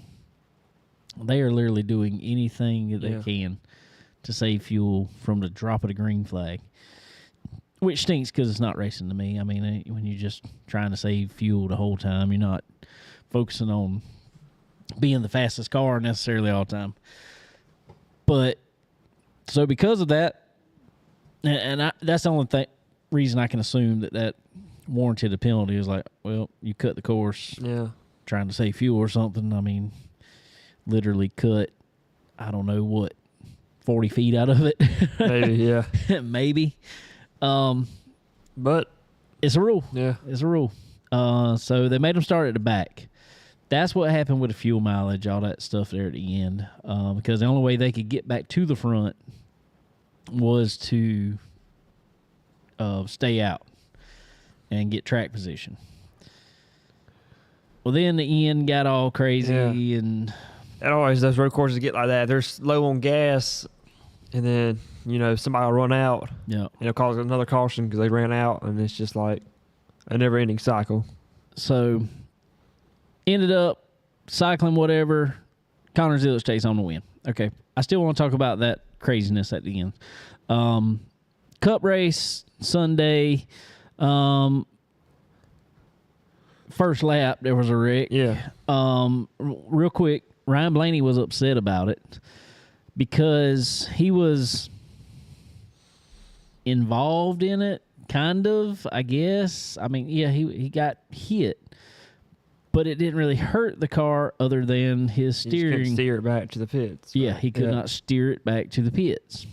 They are literally doing anything that they can to save fuel from the drop of the green flag, which stinks because it's not racing to me. I mean, when you're just trying to save fuel the whole time, you're not focusing on being the fastest car necessarily all the time. But so because of that, and that's the only reason I can assume that warranted a penalty is like, well, you cut the course trying to save fuel or something. I mean, literally cut, I don't know what, 40 feet out of it. Maybe, yeah. Maybe. But it's a rule. Yeah. It's a rule. So they made them start at the back. That's what happened with the fuel mileage, all that stuff there at the end. Because the only way they could get back to the front was to stay out and get track position. Well, then the end got all crazy and it always those road courses get like that. They're low on gas, and then somebody will run out. Yeah, and it'll cause another caution because they ran out, and it's just like a never-ending cycle. So ended up cycling whatever. Connor Zilisch takes on the win. Okay, I still want to talk about that craziness at the end. Cup race Sunday. First lap, there was a wreck. Yeah. Real quick, Ryan Blaney was upset about it because he was involved in it, kind of, I guess. I mean, yeah, he got hit, but it didn't really hurt the car other than his steering. He couldn't steer it back to the pits. Yeah, he could not steer it back to the pits.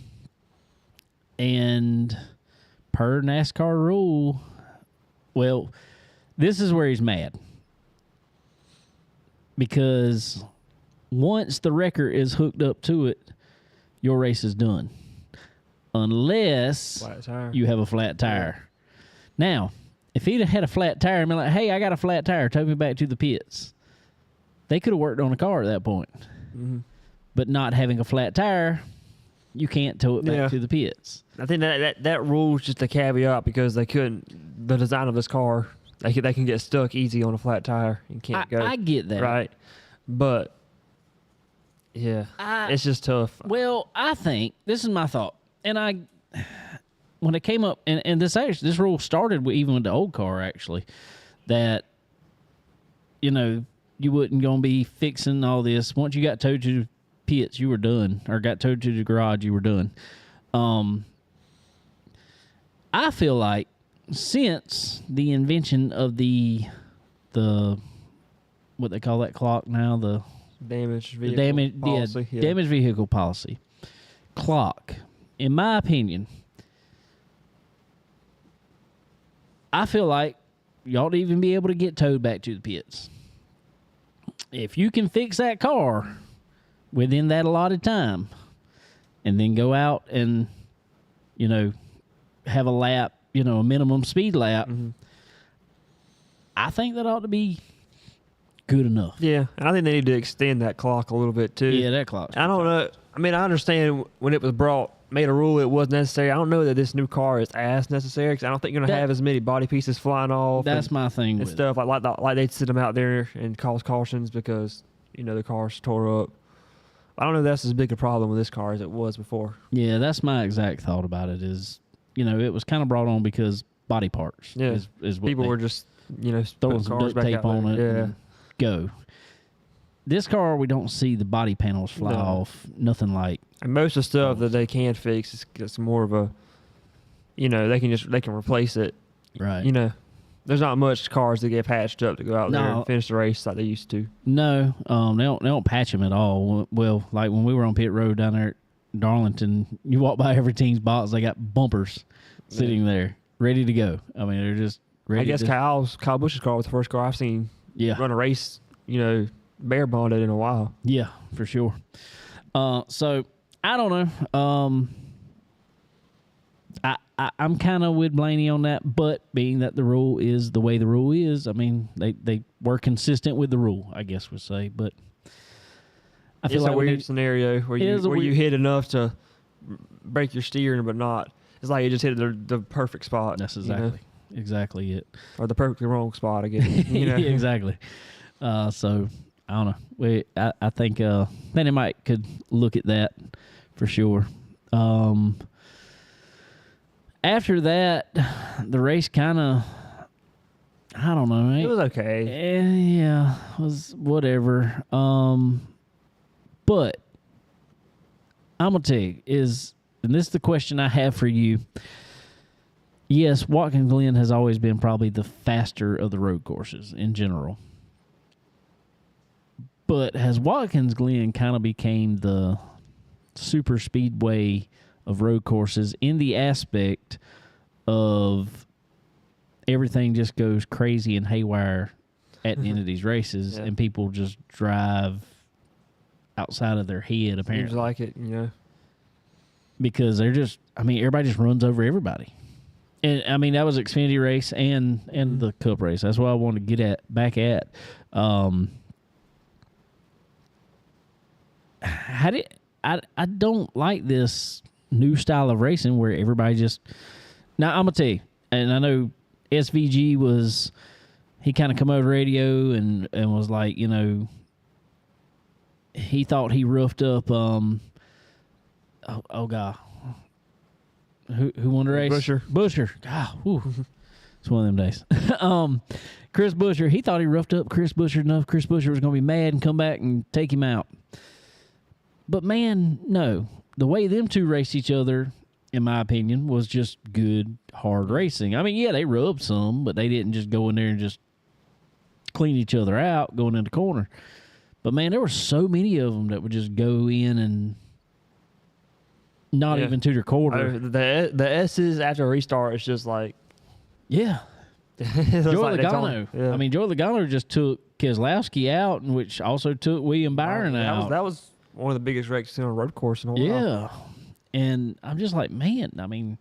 And per NASCAR rule, well, this is where he's mad. Because once the wrecker is hooked up to it, your race is done. unless Flat tire. you have a flat tire. Now, if he'd have had a flat tire and been like, hey, I got a flat tire, tow me back to the pits, they could have worked on a car at that point. Mm-hmm. But not having a flat tire, you can't tow it back to the pits. I think that rule's just a caveat because they couldn't. The design of this car, they can get stuck easy on a flat tire and can't go. I get that, right? But yeah, it's just tough. Well, I think this is my thought, and when it came up, and this rule started even with the old car actually, that you wasn't gonna be fixing all this once you got towed to the pits, you were done, or got towed to the garage, you were done. I feel like since the invention of the what they call that clock now, the damaged vehicle policy. Damaged vehicle policy clock, in my opinion, I feel like you ought to even be able to get towed back to the pits. If you can fix that car within that allotted time and then go out and, have a lap, a minimum speed lap, I think that ought to be good enough. Yeah, I think they need to extend that clock a little bit too. Yeah, that clock. I don't know. I mean, I understand when it was made a rule it was necessary. I don't know that this new car is as necessary because I don't think you're going to have as many body pieces flying off. That's my thing and with stuff. Like they'd sit them out there and cause cautions because, the car's tore up. I don't know if that's as big a problem with this car as it was before. Yeah, that's my exact thought about it is, it was kind of brought on because body parts. Yeah. Is what people were just, throwing some duct tape on it and go. This car, we don't see the body panels fly off. Nothing like. And most of the stuff that they can fix is more of a, they can replace it. Right. There's not much cars that get patched up to go out there and finish the race like they used to. No, they don't patch them at all. Well, like when we were on pit road down there at Darlington, you walk by every team's box, they got bumpers sitting there ready to go. I mean, they're just ready. I guess Kyle Busch's car was the first car I've seen run a race, bare bonded in a while. Yeah, for sure. So I don't know. I'm kind of with Blaney on that, but being that the rule is the way the rule is, I mean, they were consistent with the rule, I guess we'll say. But I feel it's like a weird scenario where you hit enough to break your steering, but not. It's like you just hit the perfect spot. That's exactly it. Or the perfectly wrong spot, I guess. Yeah, exactly. So I don't know. I think they might could look at that for sure. After that, the race kind of, I don't know. It was okay. Yeah, it was whatever. But I'm going to tell you, and this is the question I have for you. Yes, Watkins Glen has always been probably the faster of the road courses in general. But has Watkins Glen kind of became the super speedway of road courses in the aspect of everything just goes crazy and haywire at the end of these races, and people just drive outside of their head, apparently. Seems like it, Because everybody just runs over everybody. And, I mean, that was Xfinity race and the Cup race. That's what I wanted to get back at. I don't like this new style of racing where everybody just. Now I'm gonna tell you, and I know SVG he kind of come over the radio and was like, he thought he roughed up. Oh God, who won the race? Buescher. God, it's one of them days. Chris Buescher. He thought he roughed up Chris Buescher enough. Chris Buescher was gonna be mad and come back and take him out. But man, no. The way them two raced each other, in my opinion, was just good, hard racing. I mean, yeah, they rubbed some, but they didn't just go in there and just clean each other out going in the corner. But, man, there were so many of them that would just go in and not even to their quarter. The S's after a restart, it's just like... Yeah. Joey Logano. Yeah. I mean, Joey Logano just took Keselowski out, which also took William Byron out. That was one of the biggest wrecks on a road course in a while. Yeah. And I'm just like, man, I mean,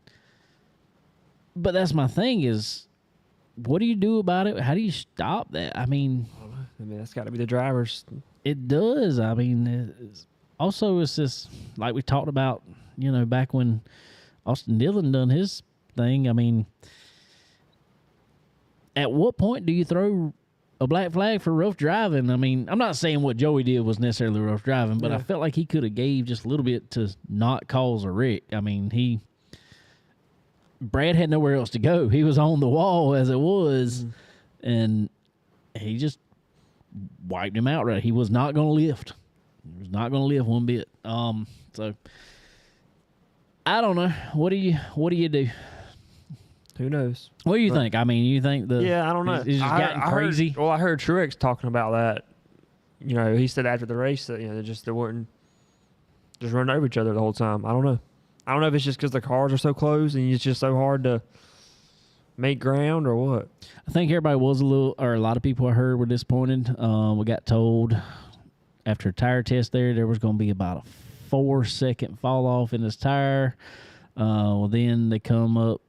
but that's my thing is, what do you do about it? How do you stop that? I mean, that's got to be the drivers. It does. I mean, it's just like we talked about, back when Austin Dillon done his thing. I mean, at what point do you throw a black flag for rough driving? I mean, I'm not saying what Joey did was necessarily rough driving, but I felt like he could have gave just a little bit to not cause a wreck. I mean, Brad had nowhere else to go. He was on the wall as it was, and he just wiped him out. Right, he was not going to lift. He was not going to lift one bit. So I don't know. What do you do? Who knows? What do you think? I mean, you think I don't know. It's just gotten crazy. I heard Truex talking about that. He said after the race that they weren't just running over each other the whole time. I don't know. I don't know if it's just because the cars are so close and it's just so hard to make ground or what. I think everybody was a lot of people I heard were disappointed. We got told after a tire test there was going to be about a 4-second fall off in this tire. Then they come up,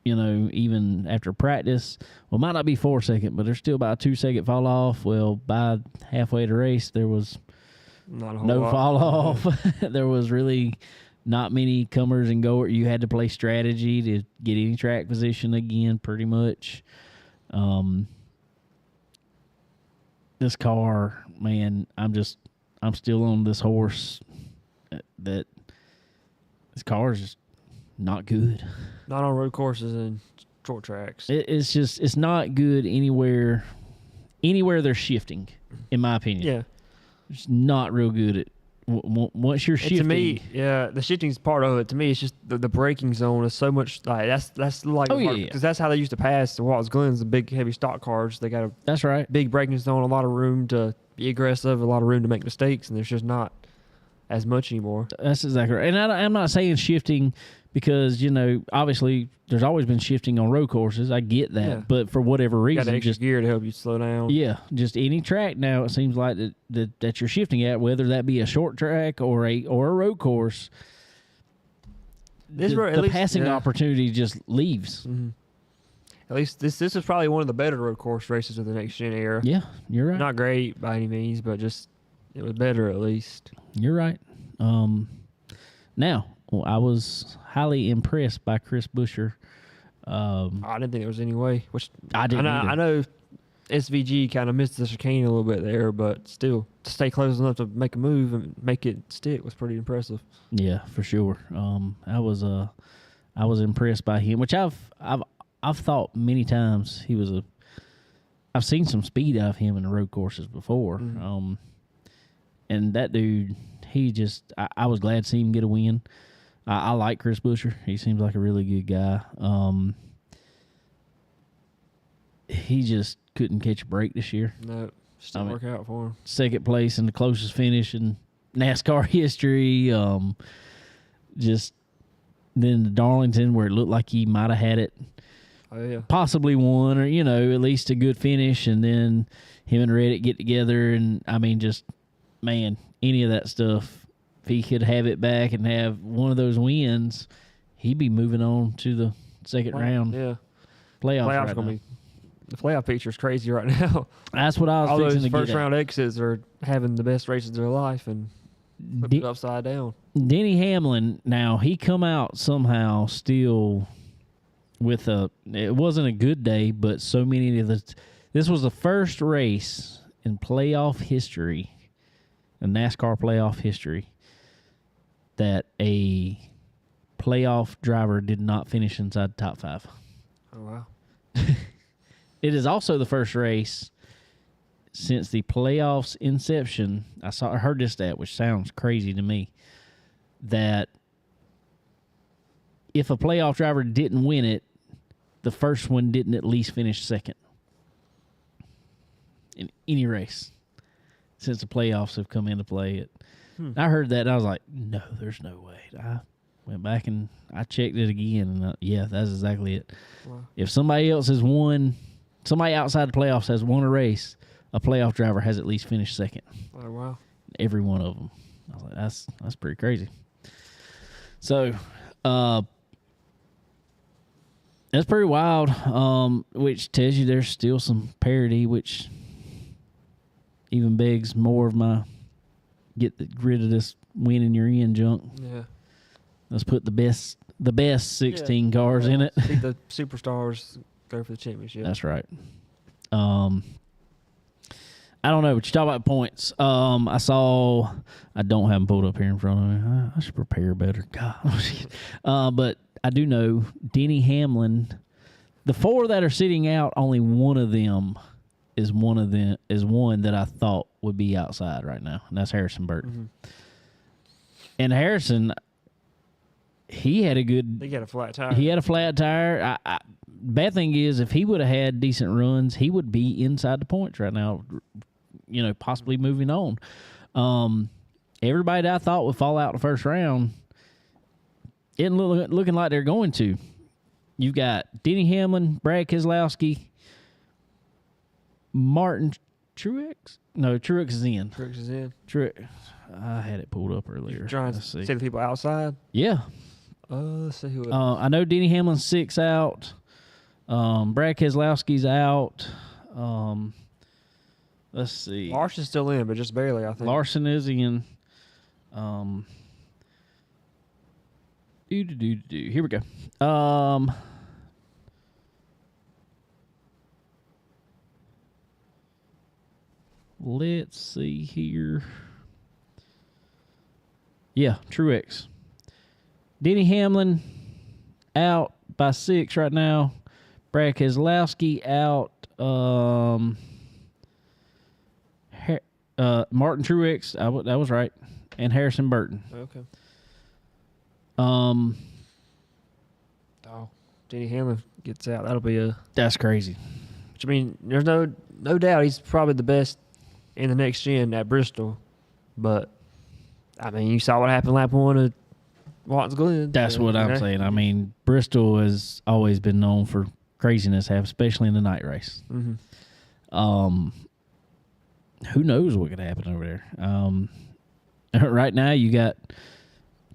even after practice. Well, it might not be 4 second, but there's still about a 2-second fall off. Well, by halfway to the race, there was no fall off. There was really not many comers and goers. You had to play strategy to get any track position again, pretty much. This car, man, I'm still on this horse that this car is just not good. Not on road courses and short tracks. It's not good anywhere they're shifting, in my opinion. Yeah. It's not real good at once you're shifting. To me, the shifting is part of it. To me, it's just the braking zone is so much that's like because that's how they used to pass the Watts Glens, the big heavy stock cars. They got that's right, big braking zone, a lot of room to be aggressive, a lot of room to make mistakes, and there's just not as much anymore. That's exactly right. And I'm not saying shifting because obviously there's always been shifting on road courses. I get that, but for whatever reason, got extra gear to help you slow down. Yeah, just any track now. It seems like that you're shifting at, whether that be a short track or a road course. The passing opportunity just leaves. Mm-hmm. At least this is probably one of the better road course races of the next gen era. Yeah, you're right. Not great by any means, but just it was better at least. You're right. Now. Well, I was highly impressed by Chris Buescher. I didn't think there was any way. Which I didn't. I know SVG kind of missed the chicane a little bit there, but still to stay close enough to make a move and make it stick was pretty impressive. Yeah, for sure. I was impressed by him, which I've thought many times he was I've seen some speed out of him in the road courses before. Mm-hmm. And that dude, I was glad to see him get a win. I like Chris Buescher. He seems like a really good guy. He just couldn't catch a break this year. No, just didn't work out for him. Second place and the closest finish in NASCAR history. Just then the Darlington, where it looked like he might have had it. Oh, yeah. Possibly won, or at least a good finish, and then him and Reddick get together, and I mean, just man, any of that stuff. If he could have it back and have one of those wins, he'd be moving on to the second round. Yeah, playoffs gonna be the playoff picture is crazy right now. That's what I was. All those first round exits are having the best races of their life and flipping it upside down. Denny Hamlin, now he come out somehow still with it wasn't a good day, but so many of this was the first race in playoff history, in NASCAR playoff history, that a playoff driver did not finish inside the top 5. Oh, wow. It is also the first race since the playoffs inception. I heard this stat, which sounds crazy to me, that if a playoff driver didn't win it, the first one didn't at least finish second in any race since the playoffs have come into play. I heard that and I was like, no, there's no way. I went back and I checked it again, and yeah, that's exactly it. Wow. If somebody else has won, somebody outside the playoffs has won a race, a playoff driver has at least finished second. Oh, wow. Every one of them. I was like, that's pretty crazy. So, that's pretty wild, which tells you there's still some parity, which even begs more of my rid of this winning your end junk. Yeah. Let's put the best 16 cars in it. See the superstars go for the championship. That's right. I don't know, but you talk about points. I don't have them pulled up here in front of me. I should prepare better. God. But I do know Denny Hamlin, the 4 that are sitting out, only one of them is one that I thought would be outside right now, and that's Harrison Burton. Mm-hmm. And Harrison, he had a flat tire. He had a flat tire. Bad thing is, if he would have had decent runs, he would be inside the points right now, possibly moving on. Everybody that I thought would fall out in the first round isn't looking like they're going to. You've got Denny Hamlin, Brad Keselowski, Martin Truex. No, Truex is in. I had it pulled up earlier. You're trying to see the people outside? Yeah. Let's see who it is. I know Denny Hamlin's 6 out. Brad Keselowski's out. Let's see. Larson's still in, but just barely, I think. Larson is in. Here we go. Let's see here. Yeah, Truex. Denny Hamlin out by 6 right now. Brad Keselowski out. Martin Truex, that was right, and Harrison Burton. Okay. Denny Hamlin gets out. That'll be That's crazy. Which, I mean, there's no doubt he's probably the best in the next gen at Bristol, but I mean, you saw what happened lap 1 at Watkins Glen. That's what I'm saying. I mean, Bristol has always been known for craziness, especially in the night race. Mm-hmm. Who knows what could happen over there? Right now, you got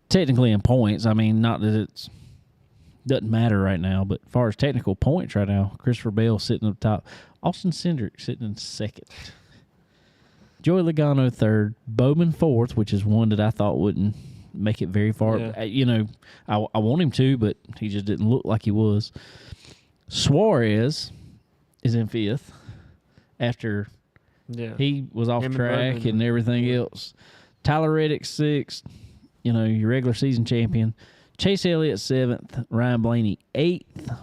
technically in points. I mean, not that it doesn't matter right now, but as far as technical points right now, Christopher Bell sitting up top, Austin Cindric sitting in 2nd, Joey Logano 3rd, Bowman 4th, which is one that I thought wouldn't make it very far. Yeah. I want him to, but he just didn't look like he was. Suarez is in 5th after he was off track and everything else. Tyler Reddick 6th, your regular season champion. Chase Elliott 7th, Ryan Blaney 8th,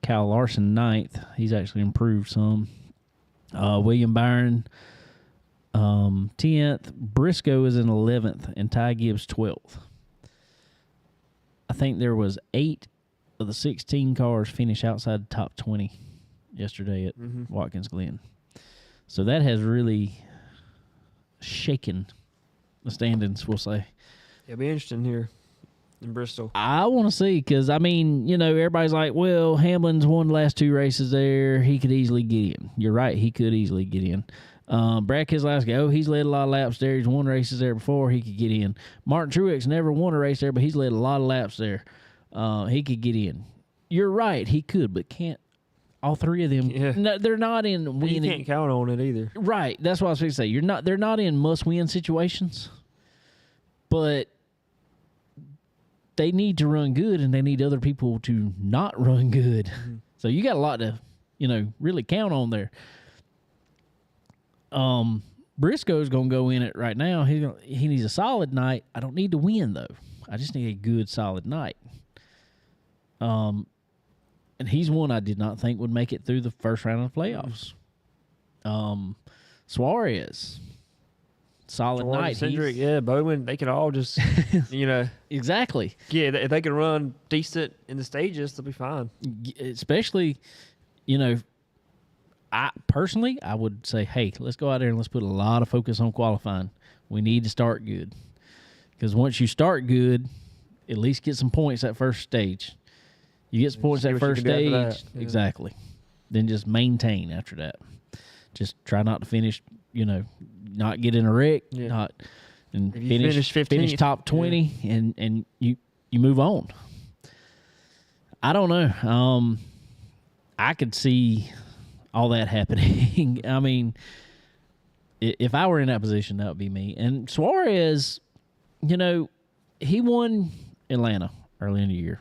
Kyle Larson 9th. He's actually improved some. William Byron 10th. Briscoe is in 11th, and Ty Gibbs 12th. I think there was 8 of the 16 cars finish outside the top 20 yesterday at Watkins Glen. So that has really shaken the standings, we'll say. It'll be interesting here in Bristol. I want to see, because, I mean, everybody's like, well, Hamlin's won the last 2 races there. He could easily get in. You're right. He could easily get in. Brad Keselowski, he's led a lot of laps there. He's won races there before. He could get in. Martin Truex never won a race there, but he's led a lot of laps there. He could get in. You're right. He could, but can't all 3 of them. Yeah. No, they're not in winning. You can't count on it either. Right. That's what I was going to say. They're not in must-win situations, but they need to run good, and they need other people to not run good. Mm-hmm. So you got a lot to, really count on there. Briscoe's going to go in it right now. He needs a solid night. I don't need to win, though. I just need a good, solid night. And he's one I did not think would make it through the first round of the playoffs. Suarez, solid night. Cindric, Bowman, they could all just, Exactly. Yeah, if they can run decent in the stages, they'll be fine. Especially, I would say, hey, let's go out there and let's put a lot of focus on qualifying. We need to start good. Because once you start good, at least get some points that first stage. You get some points that first stage. Exactly. Then just maintain after that. Just try not to finish, not get in a wreck, finish 15th, top 20, and you move on. I don't know. I could see all that happening. I mean, if I were in that position, that would be me. And Suarez, you know, he won Atlanta early in the year.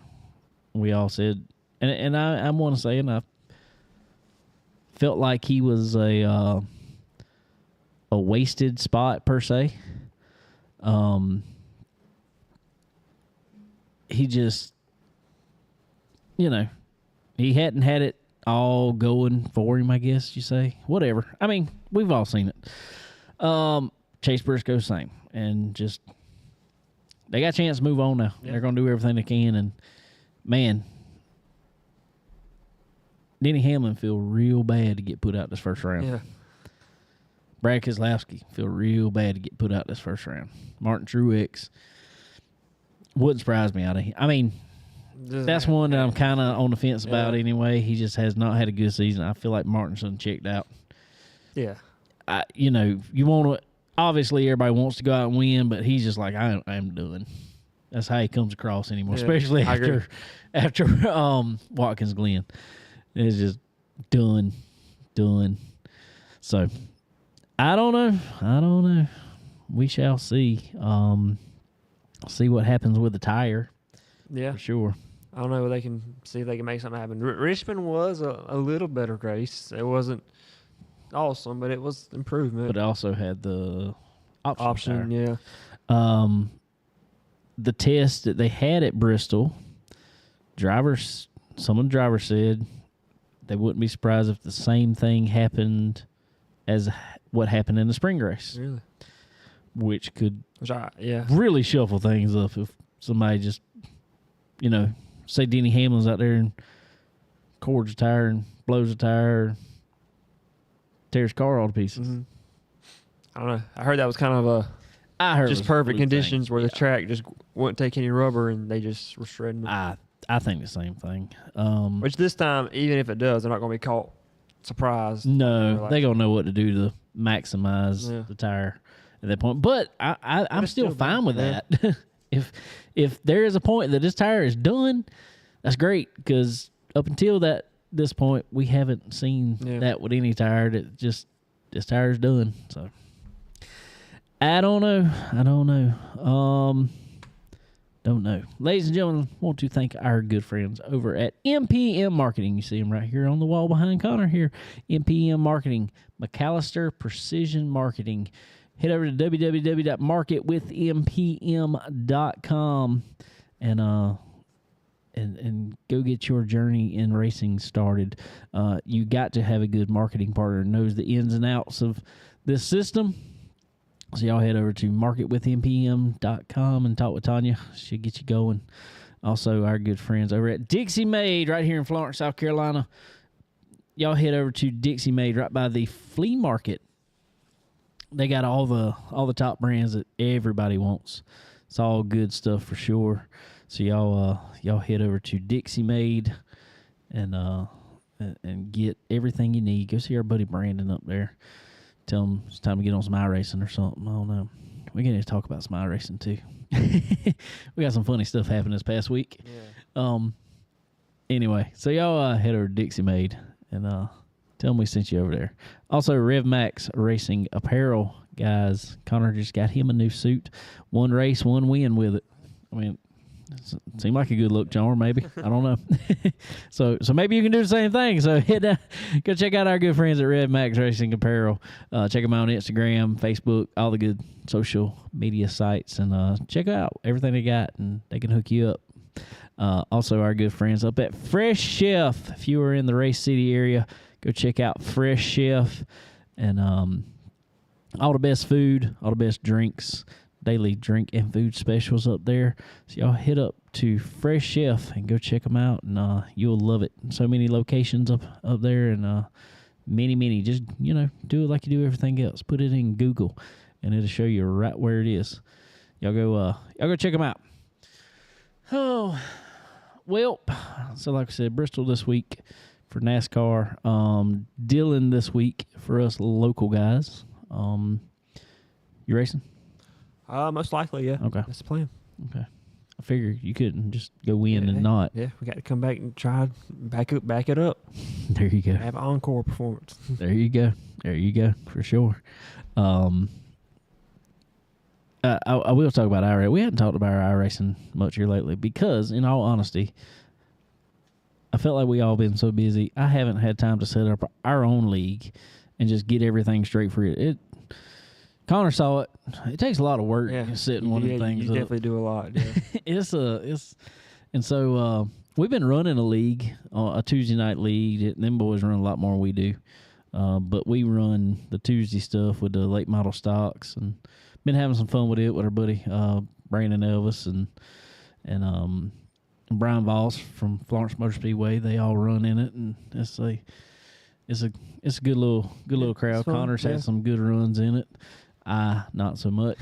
We all said, and I want to say, and I felt like he was a wasted spot per se. He just, you know, he hadn't had it all going for him, I guess you say. Whatever. I mean, we've all seen it. Chase Briscoe, same. And just, they got a chance to move on now. Yeah. They're going to do everything they can. And, man, Denny Hamlin feel real bad to get put out this first round. Yeah. Brad Keselowski feel real bad to get put out this first round. Martin Truex wouldn't surprise me out of here. I mean, that's one that I'm kind of on the fence about anyway. He just has not had a good season. I feel like Martinson checked out. Yeah. You know, you want to, obviously everybody wants to go out and win, but he's just like, I'm done. That's how he comes across anymore, especially after Watkins Glen. It's just done. So, I don't know. We shall see. See what happens with the tire. Yeah. For sure. I don't know. They can see if they can make something happen. Richmond was a little better race. It wasn't awesome, but it was improvement. But it also had the option tire. Yeah. The test that they had at Bristol, some of the drivers said they wouldn't be surprised if the same thing happened as what happened in the spring race. Really? Which could yeah, really shuffle things up if somebody just, you know, say Denny Hamlin's out there and cords a tire and blows a tire, and tears the car all to pieces. Mm-hmm. I don't know. I heard that was kind of just perfect conditions where the track just wouldn't take any rubber and they just were shredding them. I think the same thing. Which this time, even if it does, they're not going to be caught surprised. No, they're going to know what to do to maximize the tire at that point. But I'm still fine with that. If there is a point that this tire is done, that's great, because up until this point, we haven't seen that with any tire. That just, this tire is done. So I don't know. Don't know. Ladies and gentlemen, want to thank our good friends over at MPM Marketing. You see them right here on the wall behind Connor here. MPM Marketing, McAllister Precision Marketing. Head over to www.marketwithmpm.com and go get your journey in racing started. You got to have a good marketing partner who knows the ins and outs of this system. So y'all head over to marketwithmpm.com and talk with Tanya. She'll get you going. Also, our good friends over at Dixie Made right here in Florence, South Carolina. Y'all head over to Dixie Made right by the flea market. They got all the top brands that everybody wants. It's all good stuff for sure. So y'all head over to Dixie Made and get everything you need. Go see our buddy Brandon up there. Tell him it's time to get on some iRacing or something. I don't know. We're going to talk about some iRacing too. We got some funny stuff happening this past week. Yeah. Anyway, so y'all head over to Dixie Made and tell them we sent you over there. Also, Rev Max Racing Apparel, guys. Connor just got him a new suit. One race, one win with it. I mean, it seemed like a good look, John, maybe. I don't know. So maybe you can do the same thing. So go check out our good friends at Red Max Racing Apparel. Check them out on Instagram, Facebook, all the good social media sites, and check out everything they got, and they can hook you up. Also, our good friends up at Fresh Chef. If you are in the Race City area, go check out Fresh Chef, and all the best food, all the best drinks, daily drink and food specials up there. So y'all hit up to Fresh Chef and go check them out, and you'll love it. So many locations up there, and many. Just, do it like you do everything else. Put it in Google, and it'll show you right where it is. Y'all go check them out. Oh, well, so like I said, Bristol this week for NASCAR. Dillon this week for us local guys. You racing? Most likely, yeah. Okay. That's the plan. Okay. I figured you couldn't just go win and not. Yeah, we got to come back and try back it up. There you go. Have an encore performance. There you go. There you go, for sure. I will talk about iRacing. We haven't talked about our iRacing much here lately because, in all honesty, I felt like we all been so busy. I haven't had time to set up our own league and just get everything straight for it. Connor saw it. It takes a lot of work setting one of the things you up. definitely do a lot. Yeah. And so we've been running a league, a Tuesday night league. Them boys run a lot more than we do. But we run the Tuesday stuff with the late model stocks and been having some fun with it with our buddy Brandon Elvis and Brian Voss from Florence Motor Speedway. They all run in it, and it's a good little crowd. Connor's had some good runs in it. Not so much.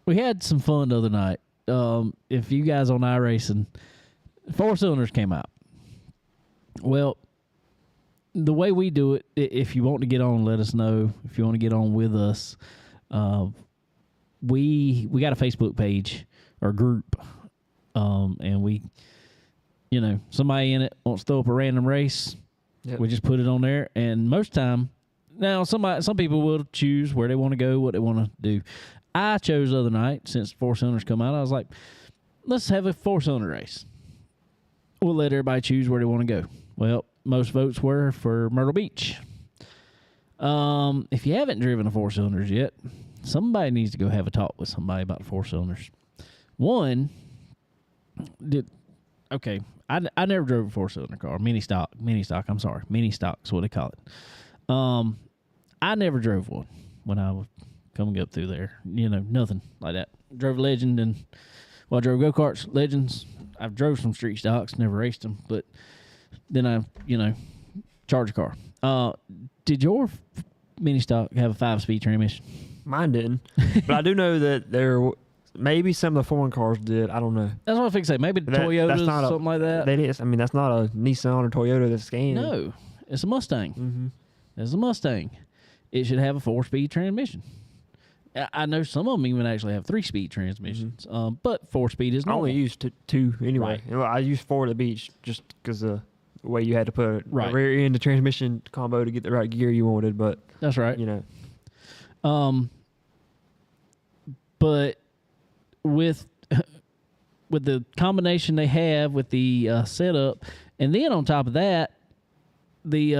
We had some fun the other night. If you guys on iRacing, 4 cylinders came out. Well, the way we do it, if you want to get on, let us know. If you want to get on with us, we got a Facebook page or group, and we, somebody in it wants to throw up a random race. Yep. We just put it on there, and most time, now some people will choose where they want to go, what they want to do. I chose the other night, since 4 cylinders come out, I was like, let's have a 4-cylinder race. We'll let everybody choose where they want to go. Well, most votes were for Myrtle Beach. If you haven't driven a 4 cylinders yet, somebody needs to go have a talk with somebody about the 4 cylinders. I never drove a 4-cylinder car. Mini stock, I'm sorry. Mini stock is what they call it. I never drove one when I was coming up through there. Nothing like that. Drove Legend I drove go-karts, Legends. I've drove some street stocks, never raced them, but then I, charge a car. Did your mini stock have a 5-speed transmission? Mine didn't, but I do know that maybe some of the foreign cars did. I don't know. That's what I think. Say maybe the Toyotas, something like that. That is. I mean, that's not a Nissan or Toyota that's scanning. No, it's a Mustang. Mm-hmm. It's a Mustang. It should have a 4-speed transmission. I know some of them even actually have 3-speed transmissions, but 4-speed is normal. I only used 2 anyway. Right. I used 4 at the beach just because the way you had to put a rear end to transmission combo to get the right gear you wanted. But that's right. But with the combination they have with the setup, and then on top of that, the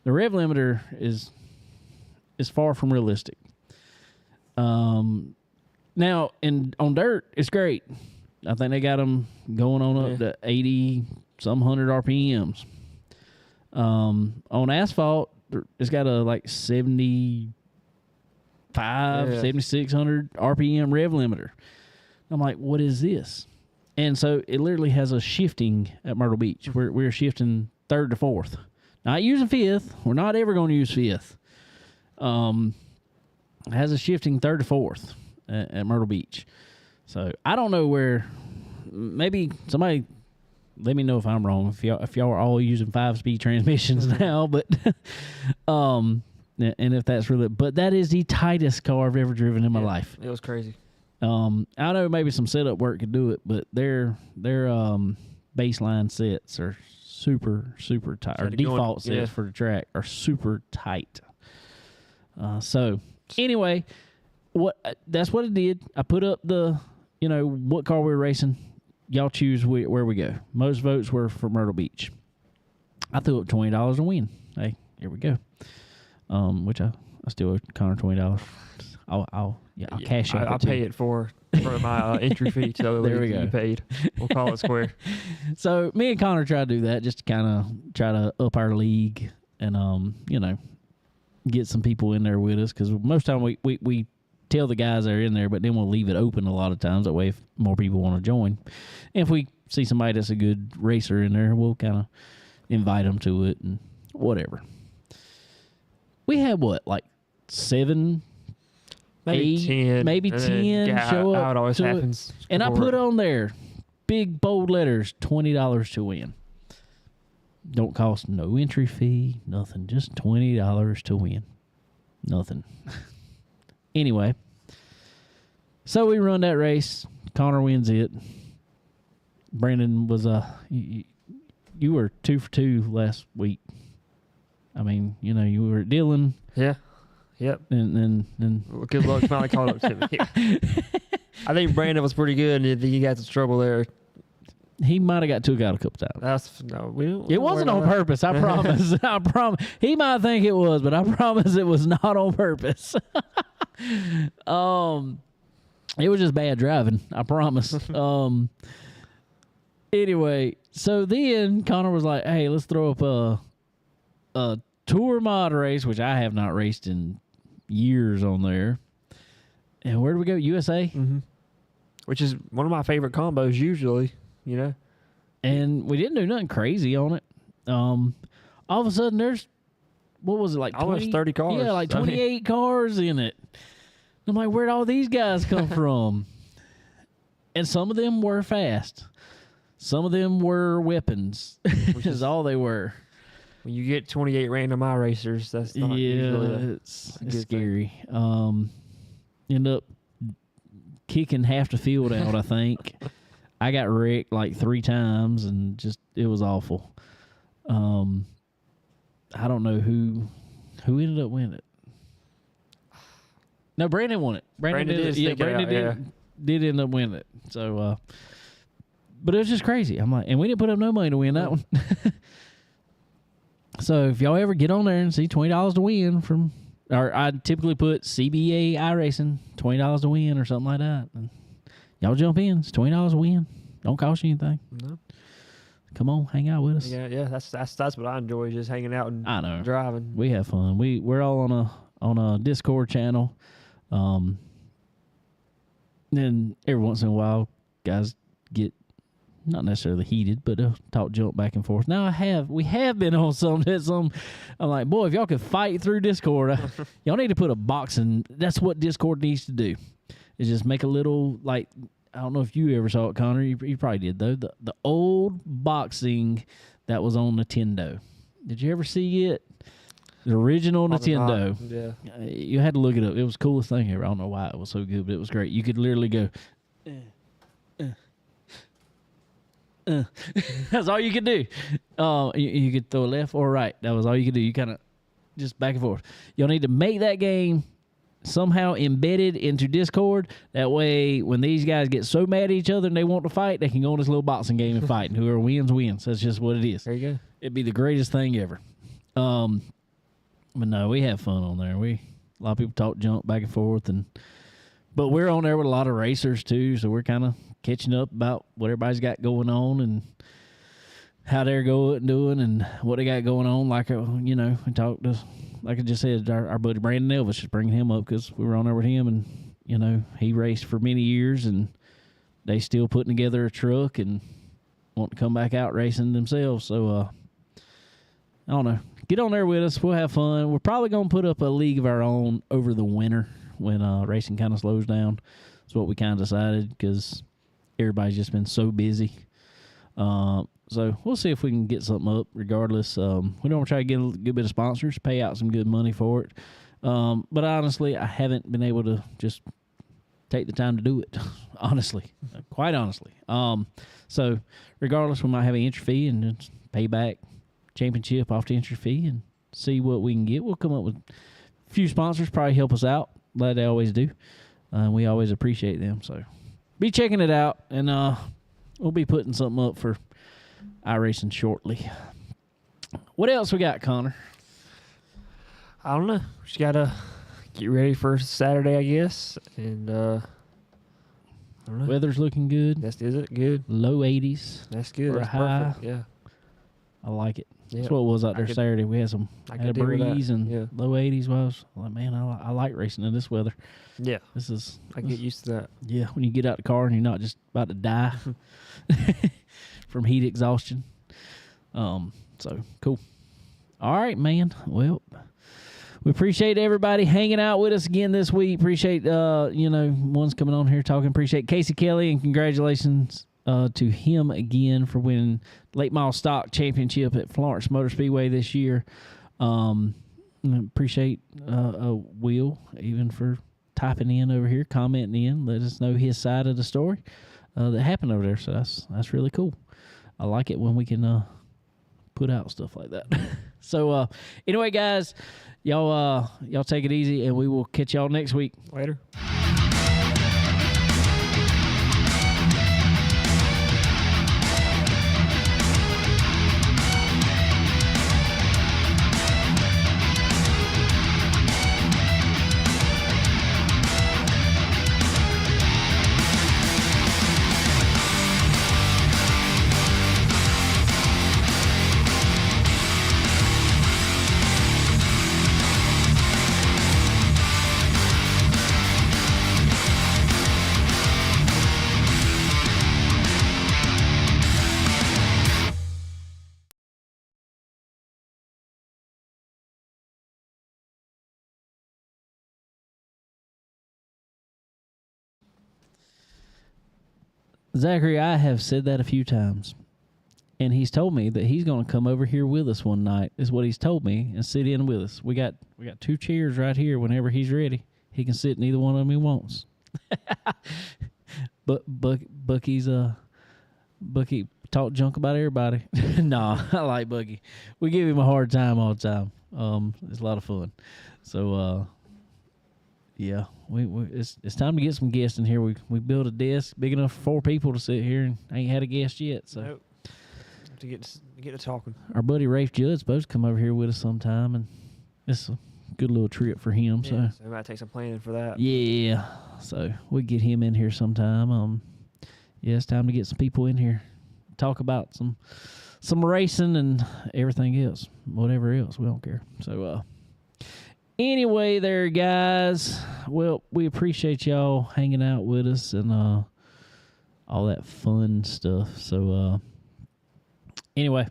rev limiter is far from realistic. Now on dirt, it's great. I think they got them going on up to 80 some 100 RPMs. On asphalt, it's got a like 7,600 RPM rev limiter. I'm like, what is this? And so it literally has a shifting at Myrtle Beach. We're shifting 3rd to 4th. Not using 5th. We're not ever going to use 5th. It has a shifting 3rd to 4th at Myrtle Beach. So I don't know where. Maybe somebody let me know if I'm wrong. If y'all are all using 5-speed transmissions now, but and if that's really, but that is the tightest car I've ever driven in my life. It was crazy. I know maybe some setup work could do it, but their baseline sets are super tight. Or default sets for the track are super tight. So anyway, that's what it did. I put up the what car we were racing. Y'all choose where we go. Most votes were for Myrtle Beach. I threw up $20 to win. Hey, here we go. Which I still owe Connor $20. I'll cash out. I'll pay it for my entry fee. So there we go. Paid. We'll call it square. So me and Connor tried to do that just to kind of try to up our league and get some people in there with us, because most time we tell the guys that are in there, but then we'll leave it open a lot of times. That way, if more people want to join, and if we see somebody that's a good racer in there, we'll kind of invite them to it and whatever. We had like 7, maybe 8, 10, maybe 10 show up. How it always happens. And I put on there big bold letters, $20 to win. Don't cost no entry fee, nothing. Just $20 to win. Nothing. Anyway, So we run that race. Connor wins it. Brandon was you were 2 for 2 last week. I mean, you were at Dillon. Yeah. Yep. And well, good luck finally caught up to me. I think Brandon was pretty good, and he got some trouble there. He might have got took out a couple times. It wasn't on purpose. I promise. I promise. He might think it was, but I promise it was not on purpose. It was just bad driving. I promise. Anyway, so then Connor was like, "Hey, let's throw up a tour mod race," which I have not raced in years on there. And where do we go? USA? Mm-hmm. Which is one of my favorite combos usually, And we didn't do nothing crazy on it. All of a sudden, there's, what was it, like 20? Almost 30 cars. Yeah, like 28 cars in it. I'm like, where'd all these guys come from? And some of them were fast. Some of them were weapons. Which is all they were. When you get 28 random iRacers, that's not usually it's scary. End up kicking half the field out, I think. I got wrecked like 3 times, and it was awful. I don't know who ended up winning it. No, Brandon won it. Brandon did. Yeah, Brandon did end up winning it. So, but it was just crazy. I'm like, and we didn't put up no money to win that one. So if y'all ever get on there and see $20 to win from, or I typically put CBA iRacing, $20 to win or something like that. And y'all jump in. It's $20 to win. Don't cost you anything. No. Come on, hang out with us. Yeah. That's what I enjoy, just hanging out and driving. We have fun. We're all on a Discord channel. Then every once in a while, guys get not necessarily heated, but they'll talk jump back and forth. Now we have been on some. I'm like, boy, if y'all could fight through Discord, y'all need to put a boxing. That's what Discord needs to do. Is just make a little, like, I don't know if you ever saw it, Connor. You probably did though. The old boxing that was on Nintendo. Did you ever see it? The original Nintendo. Yeah. You had to look it up. It was the coolest thing ever. I don't know why it was so good, but it was great. You could literally go. That's all you could do. You could throw a left or right. That was all you could do. You kind of just back and forth. You'll need to make that game somehow embedded into Discord. That way, when these guys get so mad at each other and they want to fight, they can go on this little boxing game and fight. And whoever wins. That's just what it is. There you go. It'd be the greatest thing ever. But no, we have fun on there. A lot of people talk jump back and forth, but we're on there with a lot of racers too, so we're kind of catching up about what everybody's got going on and how they're doing and what they got going on. Like, we talked to, like I just said, our buddy Brandon Elvis, just bringing him up because we were on there with him, and he raced for many years, and they still putting together a truck and want to come back out racing themselves. So I don't know. Get on there with us. We'll have fun. We're probably going to put up a league of our own over the winter when racing kind of slows down. That's what we kind of decided because everybody's just been so busy. So we'll see if we can get something up regardless. We don't want to try to get a good bit of sponsors, pay out some good money for it. But honestly, I haven't been able to just take the time to do it, honestly, quite honestly. So regardless, we might have an entry fee and just pay back championship off the entry fee and see what we can get. We'll come up with a few sponsors, probably help us out like they always do. We always appreciate them. So be checking it out, and we'll be putting something up for iRacing shortly. What else we got, Connor? I don't know. Just got to get ready for Saturday, I guess. And I don't know. Weather's looking good. Is it good? Low 80s. That's good. That's high. perfect. Yeah. I like it. Yeah. That's what it was out there Saturday. We had a breeze and low 80s. Well, I was like, man, I like racing in this weather. Yeah. I get used to that. Yeah, when you get out the car and you're not just about to die from heat exhaustion. So cool. All right, man. Well, we appreciate everybody hanging out with us again this week. Appreciate ones coming on here talking. Appreciate Casey Kelly, and congratulations to him again for winning late model stock championship at Florence Motor Speedway this year. Appreciate Will even for typing in over here, commenting in, let us know his side of the story that happened over there. So that's really cool. I like it when we can put out stuff like that. So anyway, guys, y'all take it easy, and we will catch y'all next week. Later. Zachary, I have said that a few times, and he's told me that he's going to come over here with us one night, is what he's told me, and sit in with us. We got 2 chairs right here. Whenever he's ready, he can sit in either one of them he wants. But Bucky talk junk about everybody. Nah, I like Bucky. We give him a hard time all the time. It's a lot of fun. So yeah, it's time to get some guests in here. We built a desk big enough for 4 people to sit here, and I ain't had a guest yet. So nope. To get to talking. Our buddy Rafe Judd's supposed to come over here with us sometime, and it's a good little trip for him. Yeah, so we might take some planning for that. Yeah, so we get him in here sometime. Yeah, it's time to get some people in here, talk about some racing and everything else, whatever else. We don't care. So anyway, there, guys. Well, we appreciate y'all hanging out with us and all that fun stuff. So anyway,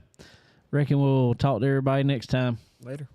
reckon we'll talk to everybody next time. Later.